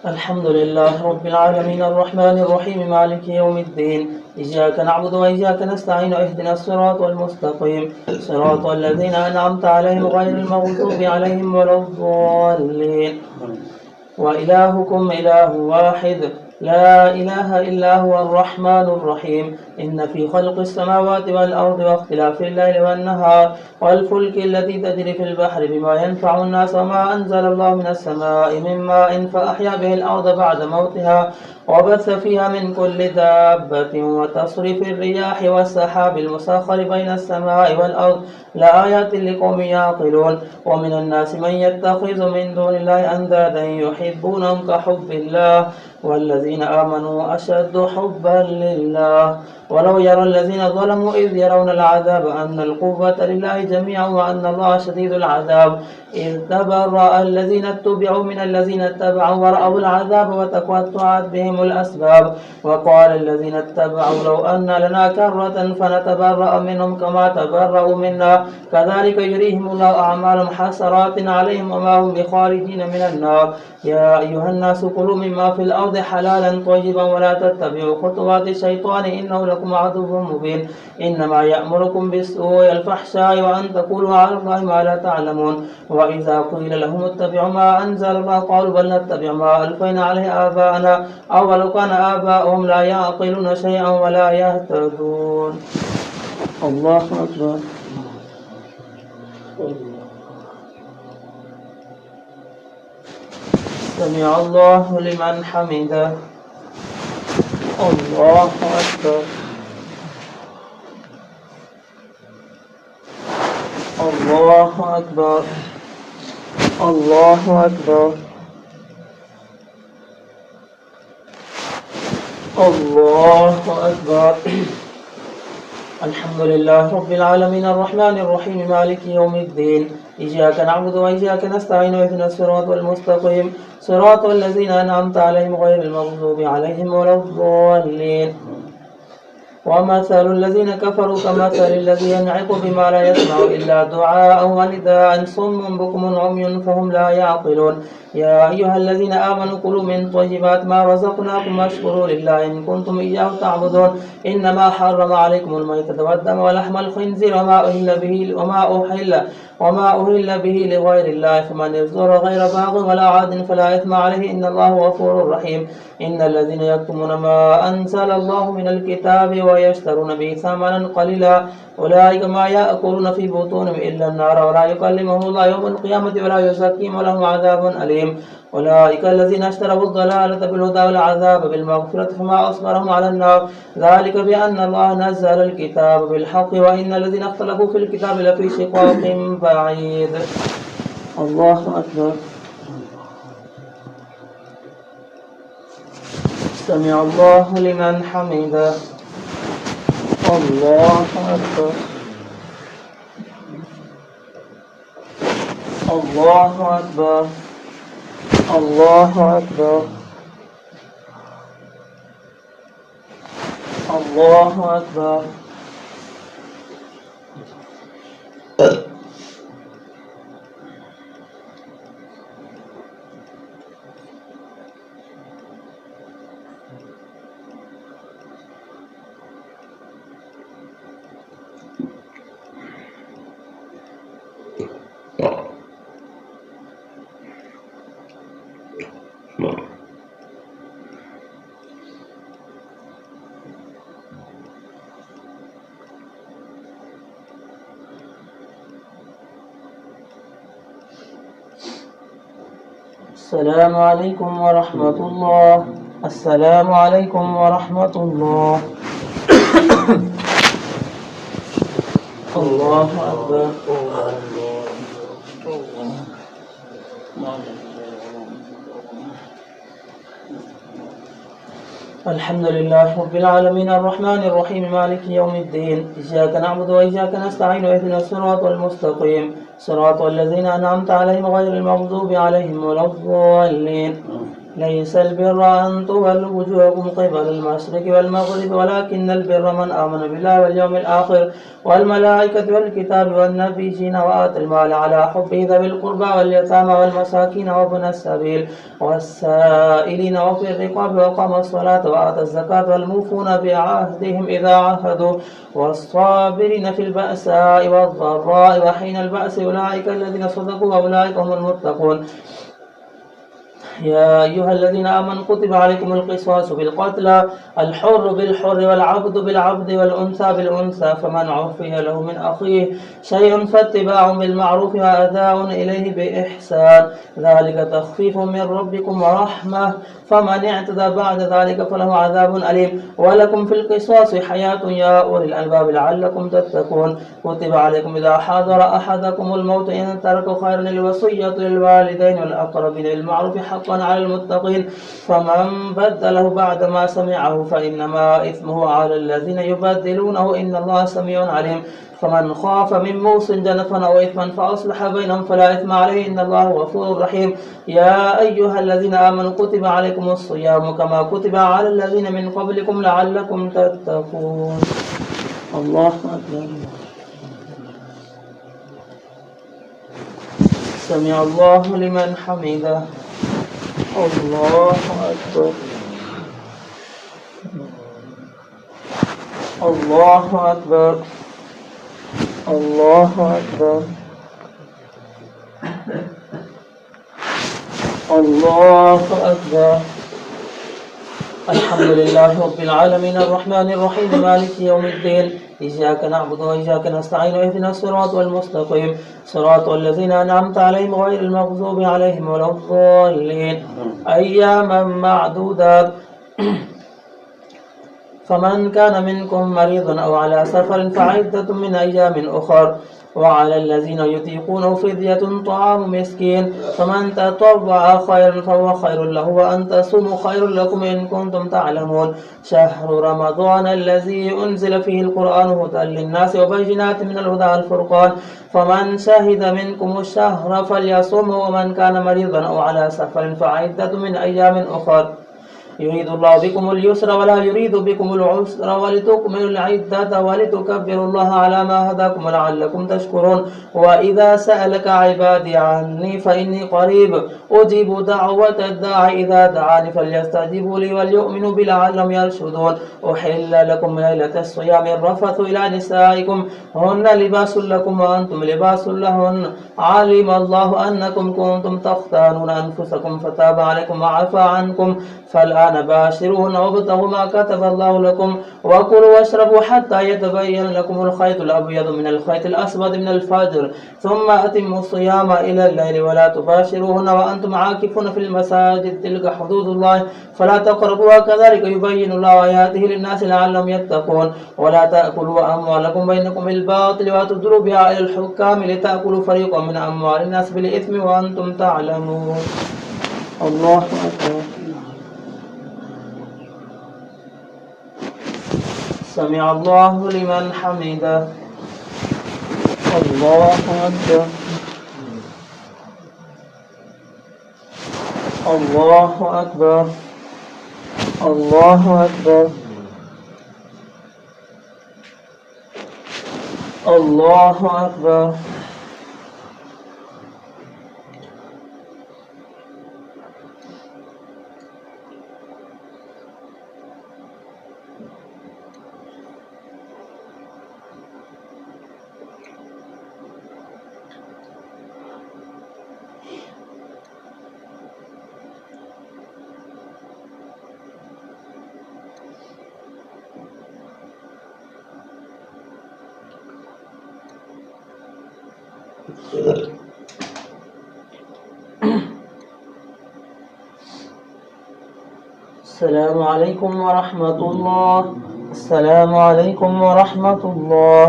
الحمد لله رب العالمين الرحمن الرحيم مالك يوم الدين إياك نعبد وإياك نستعين اهدنا الصراط المستقيم صراط الذين أنعمت عليهم غير المغضوب عليهم ولا الضالين. وإلهكم إله واحد لا إله إلا هو الرحمن الرحيم. إن في خلق السماوات والأرض واختلاف الليل والنهار والفلك التي تجري في البحر بما ينفع الناس وما أنزل الله من السماء من ماء فأحيا به الأرض بعد موتها وبث فيها من كل دابة وتصريف الرياح والسحاب المسخر بين السماء والأرض لآيات لقوم يعقلون. ومن الناس من يتخذ من دون الله أندادا يحبونهم كحب الله والذين آمنوا أشد حبا لله. ولو يرى الذين ظلموا إذ يرون العذاب أن القوة لله جميعا وأن الله شديد العذاب إذ تبرأ الذين اتبعوا من الذين اتبعوا ورأوا العذاب وتقطعت بهم الأسباب. وقال الذين اتبعوا لو أن لنا كرة فنتبرأ منهم كما تبرأوا منا كذلك يريهم الله أعمالهم حسرات عليهم وما هم بخارجين من النار. يا أيها الناس كلوا مما في الأرض حلالا طيبا ولا تتبعوا خطوات الشيطان إنه لكم عدو مبين. إنما يأمركم بالسوء والفحشاء وأن تقولوا على الله ما لا تعلمون. وإذا قيل لهم اتبعوا ما أنزل الله قالوا بل نتبع ما ألفينا عليه آباءنا أولو كان آباؤهم لا يعقلون شيئا ولا يهتدون. الله أكبر. سمع الله لمن حمده. الله أكبر. الله أكبر. الله أكبر. الله أكبر. الحمد لله رب العالمين الرحمن الرحيم مالك يوم الدين إياك نعبد وإياك نستعين اهدنا الصراط المستقيم صراط الذين أنعمت عليهم غير المغضوب عليهم ولا الضالين. ومثل الذين كفروا كمثل الذي ينعق بما لا يسمع إلا دعاء ونداء صم بكم عمي فهم لا يعقلون. يا أيها الذين آمنوا كلوا من طيبات ما رزقناكم واشكروا لله إن كنتم إياه تعبدون. إنما حرم عليكم الميتة والدم ولحم الخنزير وما أهل به لغير الله فمن اضطر غير باغ ولا عاد فلا إثم عليه إن الله غفور رحيم. إن الذين يكتمون ما أنزل الله من الكتاب ويشترون به ثمنا قليلا أولئك ما يأكلون في بطونهم إلا النار ولا يكلمهم الله يوم القيامة ولا يزكيهم ولهم عذاب أليم. أولئك الذين اشتروا الضلالة بالهدى والعذاب بالمغفرة فما أصبرهم على النار ذلك بأن الله نزل الكتاب بالحق وإن الذين اختلفوا في الكتاب لفي شقاق بعيد. الله أكبر. سمع الله لمن حمده. الله أكبر. الله أكبر. الله أكبر. الله أكبر. السلام عليكم ورحمة الله. السلام عليكم ورحمة الله. الله أكبر. الحمد لله رب العالمين الرحمن الرحيم مالك يوم الدين إياك نعبد وإياك نستعين اهدنا الصراط المستقيم صراط الذين أنعمت عليهم غير المغضوب عليهم ولا الضالين. ليس البر أن تولوا وجوهكم قبل المشرق والمغرب ولكن البر من آمن بالله واليوم الآخر والملائكة والكتاب والنبيين وآتى المال على حبه ذوي القربى واليتامى والمساكين وابن السبيل والسائلين وفي الرقاب وقام الصلاة وآتى الزكاة والموفون بعهدهم إذا عهدوا والصابرين في البأساء والضراء وحين البأس أولئك الذين صدقوا وأولئك هم المتقون. يا أيها الذين آمنوا كتب عليكم القصاص بالقتلى الحر بالحر والعبد بالعبد والأنثى بالأنثى فمن عفي له من أخيه شيء فاتباع بالمعروف وأداء إليه بإحسان ذلك تخفيف من ربكم ورحمة فمن اعتدى بعد ذلك فله عذاب أليم. ولكم في القصاص حياة يا أولي الألباب لعلكم تتقون. كتب عليكم إذا حضر أحدكم الموت إن ترك خيرا الوصية للوالدين والأقربين بالمعروف حقا على المتقين فمن بدله بعد ما سمعه فإنما إثمه على الذين يبدلونه إن الله سميع عليم. فمن خاف من موص جنفا أو إثما فأصلح بينهم فلا إثم عليه إن الله غفور رحيم. يا أيها الذين آمنوا كتب عليكم الصيام كما كتب على الذين من قبلكم لعلكم تتقون. الله أكبر. سمع الله لمن حمده. الله أكبر. الله أكبر. الله أكبر. الله أكبر. الحمد لله رب العالمين الرحمن الرحيم مالك يوم الدين إياك نعبد وإياك نستعين اهدنا الصراط المستقيم صراط الذين أنعمت عليهم غير المغضوب عليهم ولا الضالين. أياما معدودات فمن كان منكم مريضا أو على سفر فعدة من أيام أخر وعلى الذين يطيقونه فدية طعام مسكين فمن تطوع خيرا فهو خير له وأن تصوموا خير لكم إن كنتم تعلمون. شهر رمضان الذي أنزل فيه القرآن هدى للناس وبينات من الهدى والفرقان فمن شهد منكم الشهر فليصمه ومن كان مريضا أو على سفر فعدة من أيام أخر युरीदुल्लाहु बिकुमुल युस्रा वला युरीदु बिकुमुल उस्रा वलितुकमिलुल इद्दता वलितुकब्बिरुल्लाहा अला मा हदाकुम लअल्लकुम तशकुरून व इज़ा सअलका इबादी अन्नी फइन्नी क़रीब उजीबु दअवतद दा'i इज़ा दअनी फल्यस्तजीबू ली वलयु'मिनू बि लअल्लहुम यरशुदून उहिल्ल लकुम लैलतस सियामि रफ़थु इला निसाइकुम हुन्ना लिबासुल लकुम व अंतुम लिबासुल लहुन अलिमल्लाहु अन्नकुम कुंतुम तख्तानूना अनफुसकुम फताबा अलैकुम व अफ़ा अन्कुम फल्आन बाशिरूहुन्ना वब्तगू मा कतबल्लाहु लकुम वकुलू वश्रबू हत्ता यतबय्यन लकुमुल खयतुल अबयदु मिनल खयतिल अस्वद मिनल फज्र सुम्मा अतिम्मु सियामा इलल लैलि वला तुबाशिरूहुन्ना व अंतुम आकिफून फिल मसाजिद तिल्का हुदूदुल्लाह फला तक़रबूहा कज़ालिका युबय्यिनुल्लाहु आयातिहि लिन्नासि लअल्लहुम यत्तक़ून वला तअकुलू अम्वालकुम बैनकुम बिल बातिल व तुद्लू बिहा इलल हुक्काम लितअकुलू फरीक़न मिन अम्वालिन नास बिल इस्मि व अंतुम तअलमून। अल्लाहु अकबर। समिअ अल्लाहु लिमन हमिदह। अल्लाहु अकबर। अल्लाहु अकबर। अल्लाहु अकबर। अल्लाहु अकबर। अस्सलामु अलैकुम व रहमतुल्लाह। अस्सलामु अलैकुम व रहमतुल्लाह।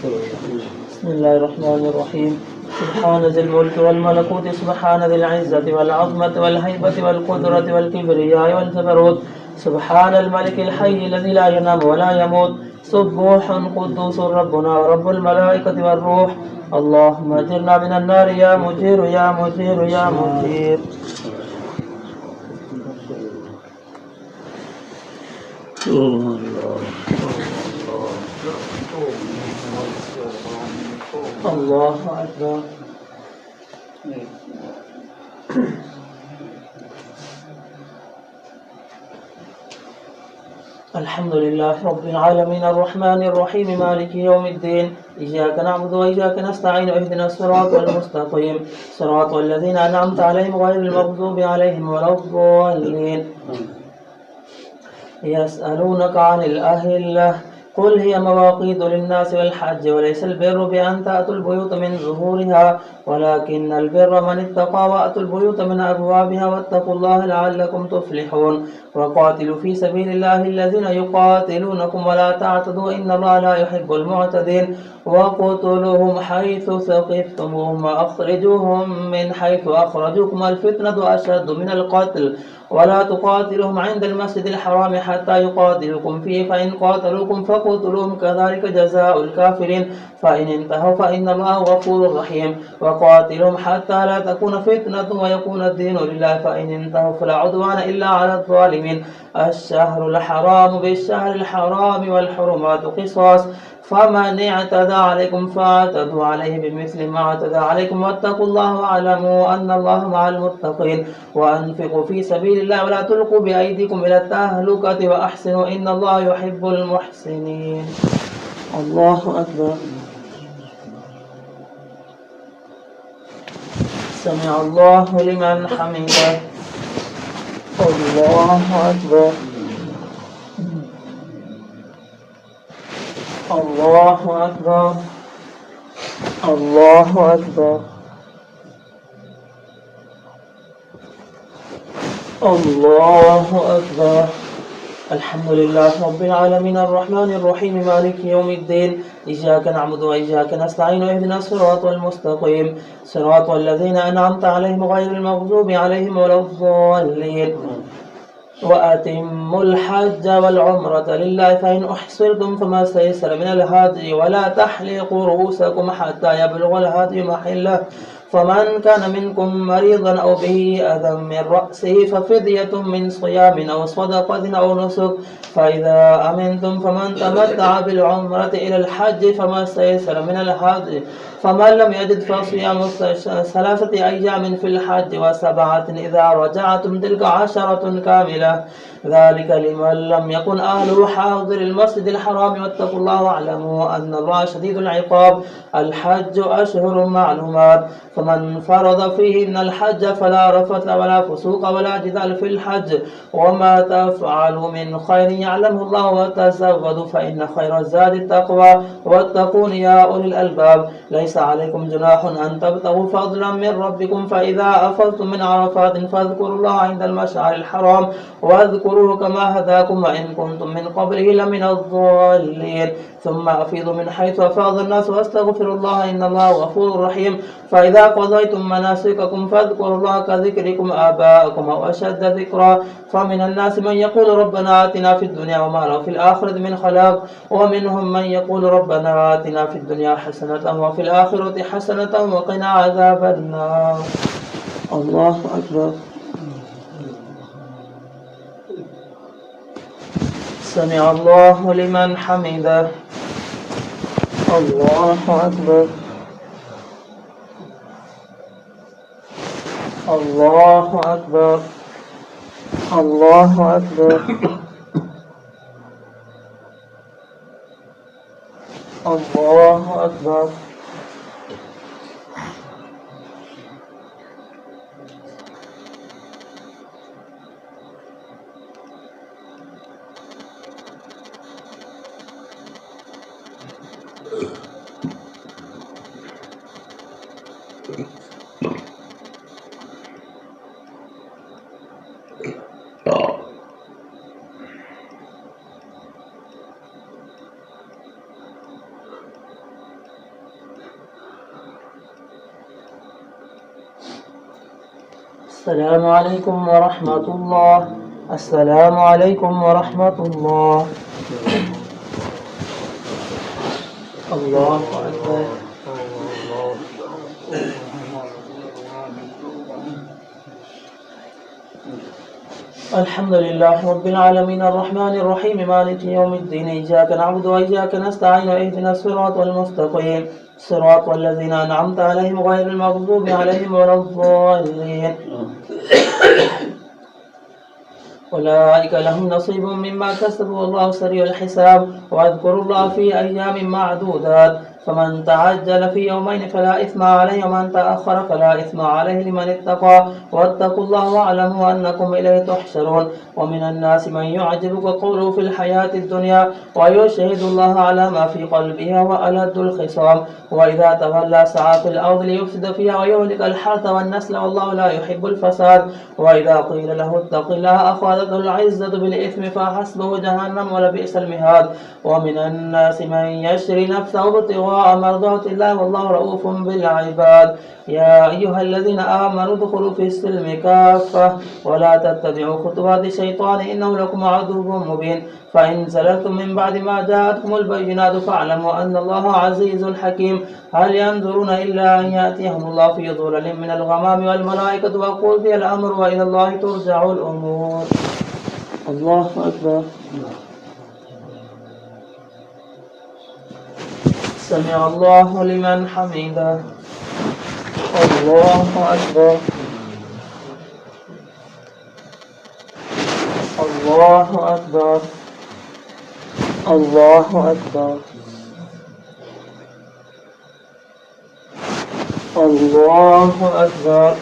बिस्मिल्लाहिर्रहमानिर्रहीम। सुब्हान ज़िल मुल्क वल मलकूत सुब्हान ज़िल इज़्ज़ति वल अज़मति वल हैबति वल क़ुदरति वल किब्रियाइ वल जबरूत सुब्हानल मलिकिल हय्यिल लज़ी ला यनामु व ला यमूत सुब्बूहुन क़ुद्दूसुर रब्बुना व रब्बुल मलाइकति वर रूह अल्लाहुम्मा अजिरना मिनन नार या मुजीर या मुजीर या मुजीर। अल्लाहु अकबर। अल्हम्दुलिल्लाहि रब्बिल आलमीन अर्रहमानिर रहीम मालिकि यौमिद्दीन इय्याका नअबुदु व इय्याका नस्तईन इहदिनस सिरातल मुस्तक़ीम सिरातल लज़ीना अनअमता अलैहिम गैरिल मग़ज़ूबि अलैहिम वलद्दाल्लीन। यसअलूनका अनिल अहिल्लह कुल हिय मवाक़ीतु लिन्नासि वल हज्ज वलैसल बिर्रु बिअन तअतुल बुयूत मिन ज़ुहूरिहा वलाकिन्नल बिर्रा मन इत्तक़ा वअतुल बुयूत मिन अबवाबिहा वत्तक़ुल्लाहा लअल्लकुम तुफ़्लिहून वक़ातिलू फ़ी सबीलिल्लाहि अल्लज़ीना युक़ातिलूनकुम वला तअतदू इन्नल्लाहा ला युहिब्बुल मुअतदीन वक़्तुलूहुम हैथु सक़िफ़्तमूहुम वअख़रिजूहुम मिन हैथु अख़रजूकुम अल-फ़ित्नतु अशद्दु मिनल क़त्ल वला तुक़ातिलूहुम इन्दल मस्जिदिल हराम हत्ता युक़ातिलूकुम फ़ीहि फ़इन क़ातलूकुम फ़क़्तुलूहुम कज़ालिका जज़ाउल काफ़िरीन फ़इन इंतहू फ़इन्नल्लाहा गफ़ूरुर रहीम वक़ातिलूहुम हत्ता ला तकून फ़ित्नतुन वयकून अद-दीनु लिल्लाहि फ़इन इंतहू फ़ला उद्वाना इल्ला अलल ज़ालिमीन अश-शहरुल हरामु बिश-शहरिल हरामि वल हुरुमातु क़िसास फमन अ'तदा अलैकुम फ़अ'तदू अलैहि बिमिस्लि मा अ'तदा अलैकुम वत्तक़ुल्लाहा वअलमू अन्नल्लाहा मअल मुत्तक़ीन वअन्फ़िक़ू फ़ी सबीलिल्लाहि वला तुल्क़ू बिअयदीकुम इला तहलुकति वअहसिनू इन्नल्लाहा युहिब्बुल मुहसिनीन। अल्लाहु अकबर। समिअ अल्लाहु लिमन हमिदह। अल्लाहु अकबर। अल्लाहु अकबर। अल्लाहु अकबर। अल्लाहु अकबर। अल्हम्दुलिल्लाहि रब्बिल आलमीन अर्रहमानिर रहीम मालिकि यौमिद्दीन इय्याका नअबुदु व इय्याका नस्तईन इहदिनस सिरातल मुस्तक़ीम सिरातल लज़ीना अनअमता अलैहिम गैरिल मग़ज़ूबि अलैहिम वलद्दाल्लीन वअतिम्मुल हज्ज वल उम्रता लिल्लाहि फ़इन उहसिरतुम फमास्तयसर मिनल हदी वला तहलिक़ू रुऊसकुम हत्ता यबलुगल हदी महल्लह فمن كان منكم مريضا أو به أذى من رأسه ففدية من صيام أو صدقة أو نسك فإذا أمنتم فمن تمتع بالعمرة إلى الحج فما استيسر من الحج فمن لم يجد فصيام 3 أيام في الحج و7 إذا رجعتم تلك 10 كاملة ذلك لمن لم يكن أهله حاضر المسجد الحرام واتقوا الله واعلموا أن الله شديد العقاب الحج أشهر معلومات فمن فرض فيهن الحج فلا رفث ولا فسوق ولا جدال في الحج وما تفعلوا من خير يعلمه الله وتزودوا فإن خير الزاد التقوى واتقون يا أولي الألباب ليس عليكم جناح أن تبتغوا فضلا من ربكم فإذا أفضتم من عرفات فاذكروا الله عند المشعر الحرام واذكروه كما هداكم وإن كنتم من قبله لمن الضالين ثم أفيضوا من حيث أفاض الناس واستغفروا الله إن الله غفور رحيم فإذا قضيتم مناسككم فاذكروا الله كذكركم آباءكم أو أشد ذكرا فمن الناس من يقول ربنا آتنا في الدنيا وما له في الآخرة من خلاق ومنهم من يقول ربنا آتنا في الدنيا حسنة وفي الآخرة حسنة وقنا عذاب النار الله أكبر سمع الله لمن حمده الله أكبر الله أكبر الله أكبر الله أكبر السلام عليكم ورحمة الله السلام عليكم ورحمة الله الله أكبر الحمد لله رب العالمين الرحمن الرحيم مالك يوم الدين إياك نعبد وإياك نستعين اهدنا الصراط المستقيم صراط الذين أنعمت عليهم غير المغضوب عليهم ولا الضالين أولئك لهم نصيب مما كسبوا والله سريع الحساب واذكروا الله في أيام معدودات فمن تعجل في يومين فلا إثم عليه ومن تأخر فلا إثم عليه لمن اتقى واتقوا الله واعلموا أنكم إليه تحشرون ومن الناس من يعجبك قوله في الحياة الدنيا ويشهد الله على ما في قلبه وألد الخصام وإذا تولى سعى في الأرض ليفسد فيها ويهلك الحرث والنسل والله لا يحب الفساد وإذا قيل له اتق الله أخذته العزة بالإثم فحسبه جهنم ولبئس المهاد ومن الناس من يشري نفسه ابتغاء مرضات الله والله رؤوف بالعباد يا أيها الذين آمنوا ادخلوا في السلم كافة ولا تتبعوا خطوات الشيطان إنه لكم عدو مبين فإن زللتم من بعد ما جاءتكم البينات فاعلموا أن الله عزيز حكيم هل ينظرون إلا أن يأتيهم الله في ظلل من الغمام والملائكة وقضي الأمر وإلى الله ترجع الأمور الله أكبر سمع الله لمن حمده الله أكبر الله أكبر الله أكبر الله أكبر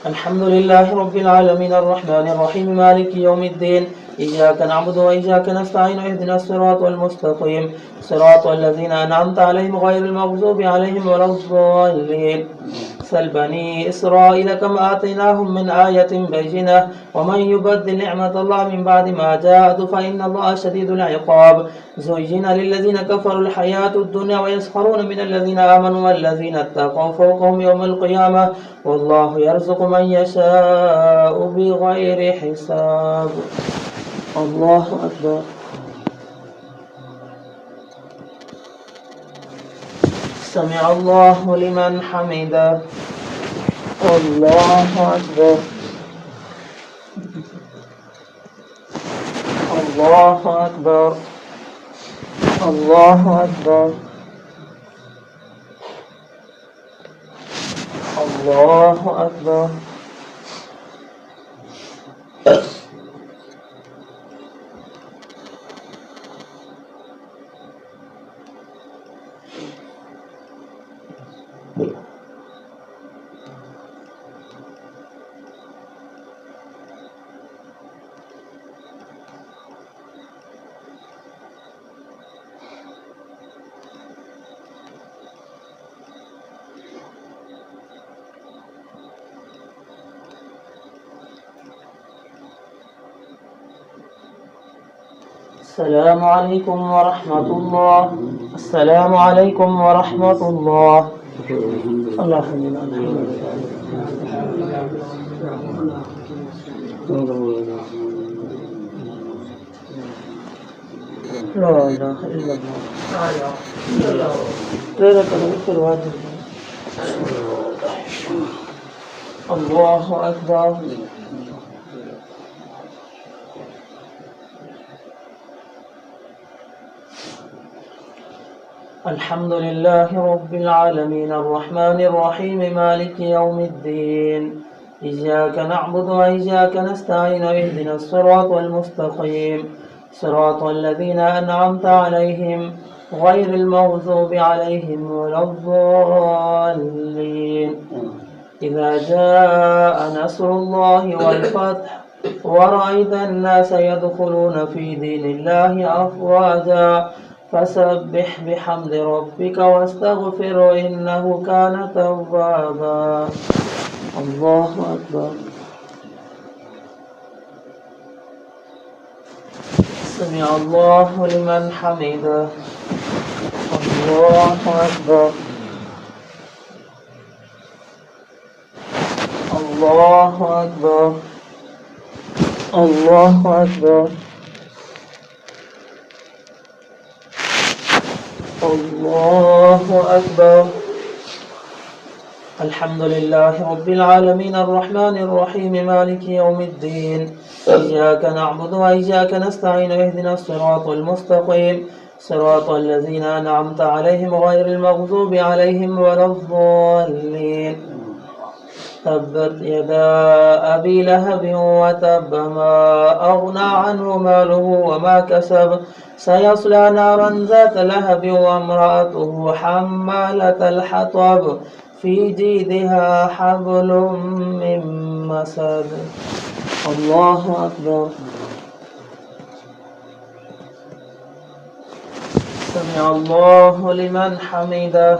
الحمد لله رب العالمين الرحمن الرحيم مالك يوم الدين إياك نعبد وإياك نستعين اهدنا الصراط المستقيم صراط الذين أنعمت عليهم غير المغضوب عليهم ولا الضالين سل بني إسرائيل كم آتيناهم من آية بينة ومن يبدل نعمة الله من بعد ما جاءته فإن الله شديد العقاب زين للذين كفروا الحياة الدنيا ويسخرون من الذين آمنوا والذين اتقوا فوقهم يوم القيامة والله يرزق من يشاء بغير حساب الله أكبر سمع الله لمن حمده. الله أكبر. الله أكبر. الله أكبر. الله أكبر. السلام عليكم ورحمة الله. السلام عليكم ورحمة الله. الله يحفظنا. لا إله إلا الله. الله أكبر. الحمد لله رب العالمين الرحمن الرحيم مالك يوم الدين. إياك نعبد وإياك نستعين اهدنا الصراط المستقيم صراط الذين أنعمت عليهم غير المغضوب عليهم ولا الضالين. إذا جاء نصر الله والفتح ورأيت الناس يدخلون في دين الله أفواجا فسبح بحمد ربك واستغفر إنه كان توابا. الله أكبر. سمع الله لمن حمده. الله أكبر. الله أكبر. الله أكبر. الله أكبر. الحمد لله رب العالمين الرحمن الرحيم مالك يوم الدين. إياك نعبد وإياك نستعين اهدنا الصراط المستقيم صراط الذين أنعمت عليهم غير المغضوب عليهم ولا الضالين. تبت يدا أبي لهب وتب ما أغنى عنه ماله وما كسب سيصلى نارا ذات لهب وامرأته حمالة الحطب في جيدها حبل من مسد. الله أكبر. سمع الله لمن حمده.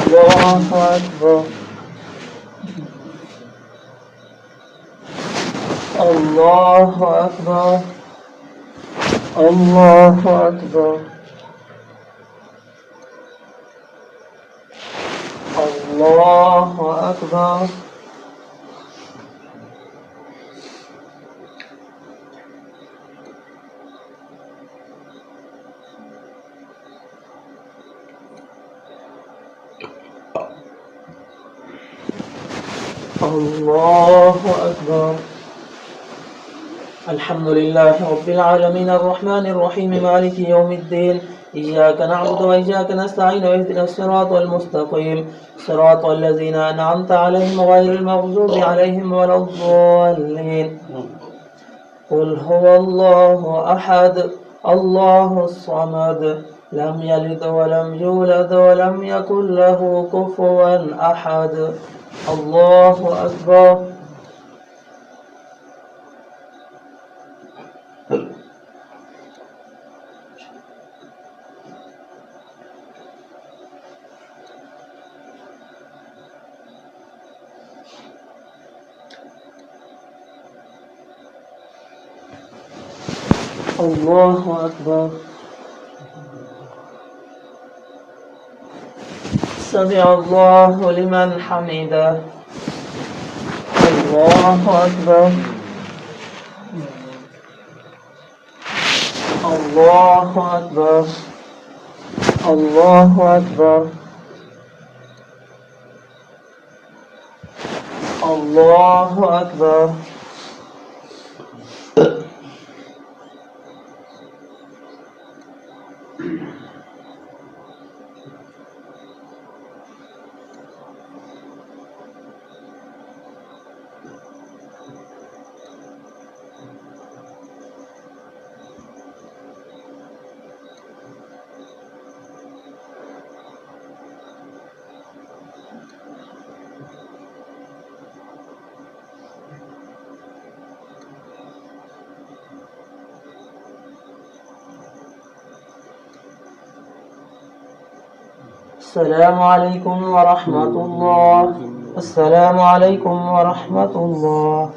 الله أكبر. الله أكبر. الله أكبر. الله أكبر. الله أكبر. الحمد لله رب العالمين الرحمن الرحيم مالك يوم الدين. إياك نعبد وإياك نستعين اهدنا الصراط المستقيم صراط الذين أنعمت عليهم غير المغضوب عليهم ولا الضالين. قل هو الله أحد الله الصمد لم يلد ولم يولد ولم يكن له كفوا أحد. الله أكبر. الله أكبر. سمع الله لمن حمده. الله أكبر. الله أكبر. अल्लाहु अकबर अल्लाहु अकबर। السلام عليكم ورحمة الله. السلام عليكم ورحمة الله.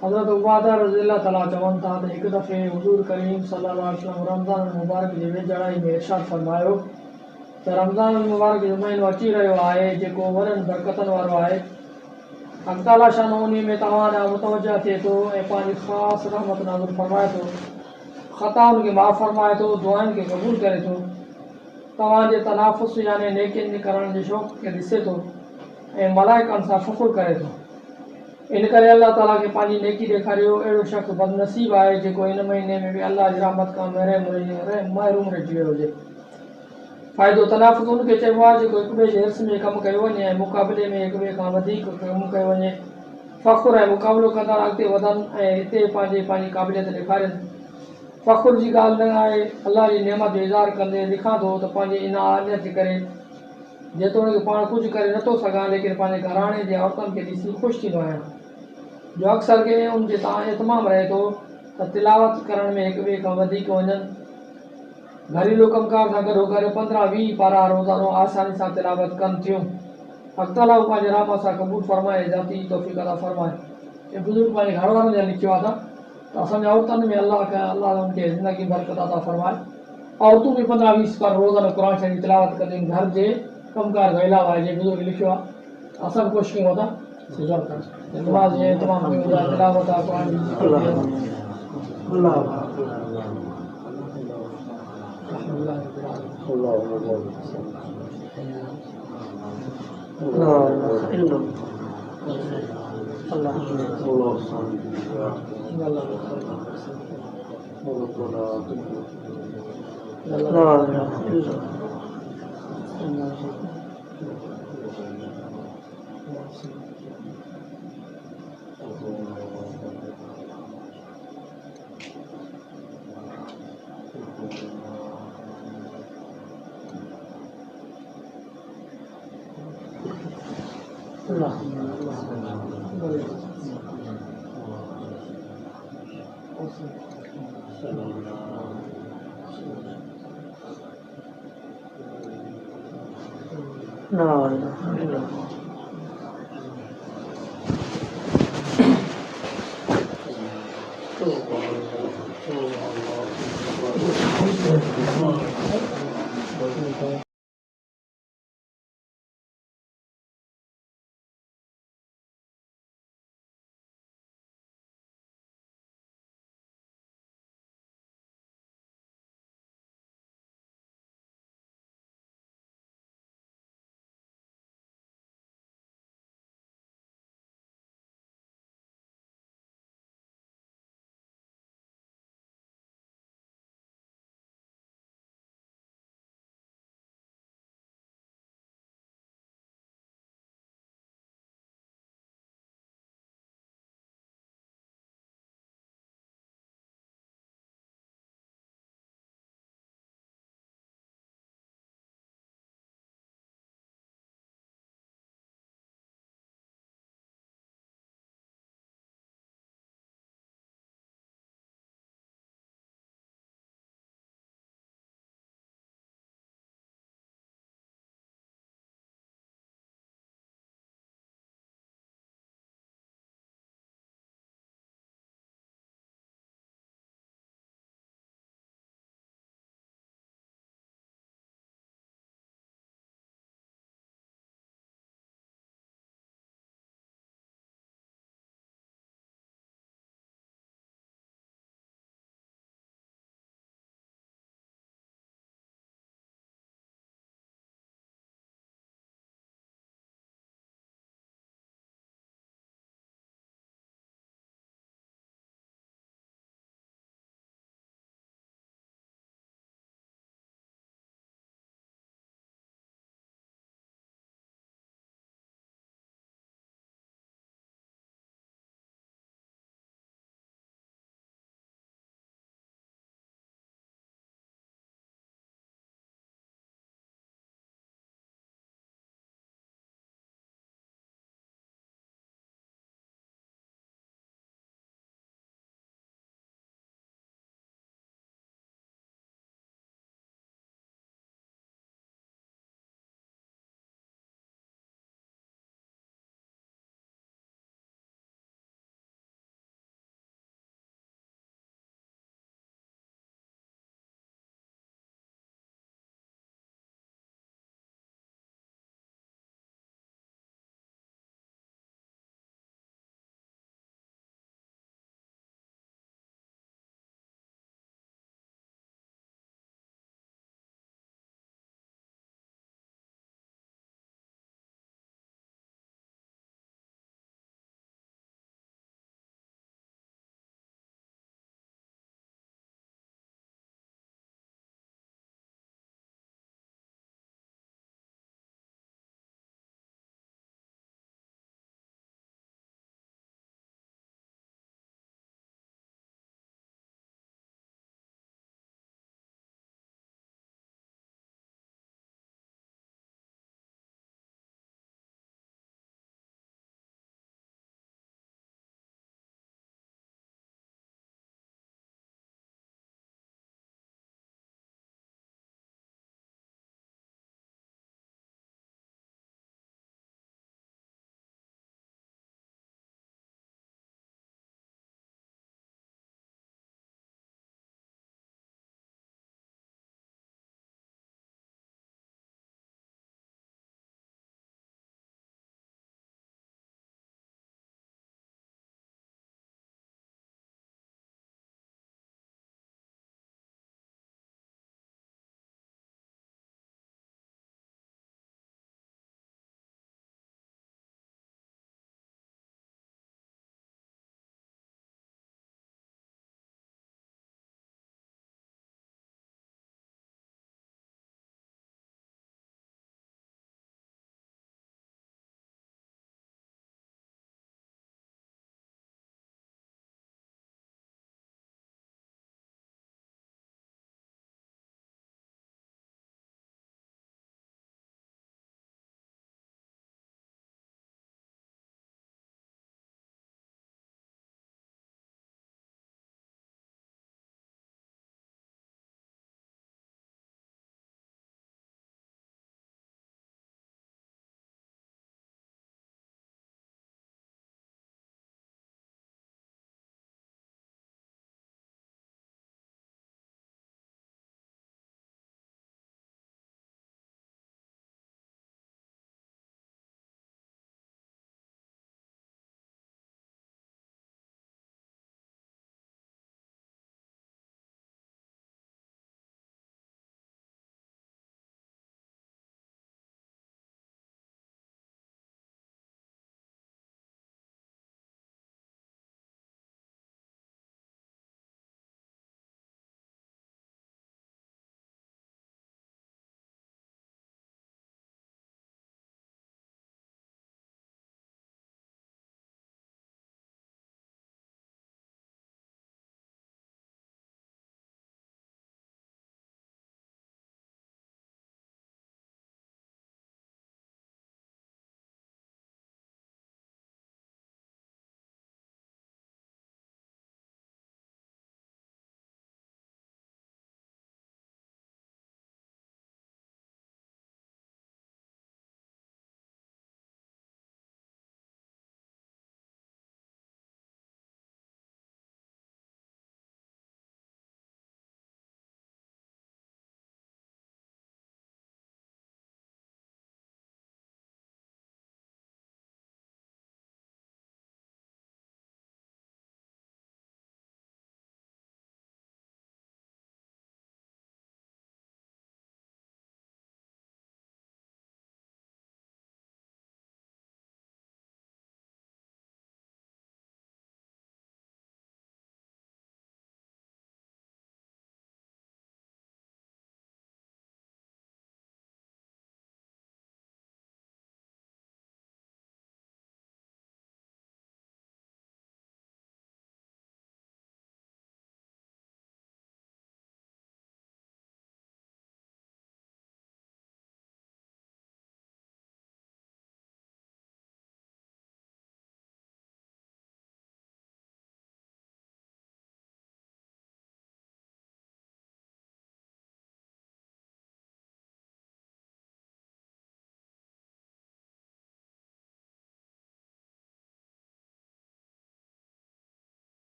हज़रत उबादा रज़ियल्लाहु ताला चवनि था त हिकु दफ़े हुज़ूर करीम सल्लल्लाहु अलैहि वसल्लम रमज़ान मुबारक जे वेझड़ाई में इरशाद फरमायो त रमज़ान मुबारक जो महीनो अची रहियो आहे जेको वॾनि बरकतनि वारो आहे। अल्लाह ताला शान उन में तव्हां ॾांहुं मुतवजा थिए थो ऐं पंहिंजी ख़ासि रहमत नाज़िल फरमाए थो, ख़ताउनि खे माफ़ फरमाए थो, दुआनि खे क़बूल करे थो, तव्हांजे तनाफ़ुस यानी नेकियुनि करण जे शौक़ खे ॾिसे थो ऐं मलाइकनि सां फ़ख़ुरु करे थो। इन करे अल्लाह ताला खे पंहिंजी नेकी ॾेखारियो। अहिड़ो शख़्स बदनसीब आहे जेको हिन महीने में बि अल्लाह जी रहमत खां महरूम रहिजी वियो हुजे। फ़ाइदो तनाफ़ुस उनखे चइबो आहे जेको हिक ॿिए जे हिर्स में कमु कयो वञे ऐं मुक़ाबले में हिक ॿिए खां वधीक कमु कयो वञे, फ़ख़ुरु ऐं मुक़ाबिलो कंदा अॻिते वधनि ऐं हिते पंहिंजी क़ाबिलियत ॾेखारनि। फ़ख़ुर जी ॻाल्हि न आहे। अल्लाह जी नेमत जो इज़हार कंदे लिखां थो त पंहिंजी इनानियत जे करे जेतोणीकि पाण कुझु करे नथो सघां लेकिन पंहिंजे घराणे जे औरतुनि खे ॾिसी ख़ुशि थींदो आहियां, जो अक्सर खे उनजे तां इतमाम रहे थो त तिलावत करण में हिक ॿिए खां वधीक वञनि। घरेलू कमकार सां गॾो गॾु 15-20 पारा रोज़ानो आसानी सां तिलावत कनि थियूं। हक़ ताला पंहिंजे रहम सां क़बूल फरमाए, जाती तौफ़ीक़ अता फरमाए। ये बुज़ुर्ग पंहिंजे घर वारनि जा लिखियो आहे त असांजे औरतुनि में अल्लाह उनखे ज़िंदगी बरकत अता फरमाए। औरतूं बि 15-20 पर रोज़ाना क़ुरान शरीफ़ जी तिलावत कंदियूं घर जे कमकार खां अलावा। जे बुज़ुर्ग लिखियो आहे असां बि कोशिशि कयूं था नमाज़ जे तमामु कयूं था, तिलावत आहे क़ुरान जी। No.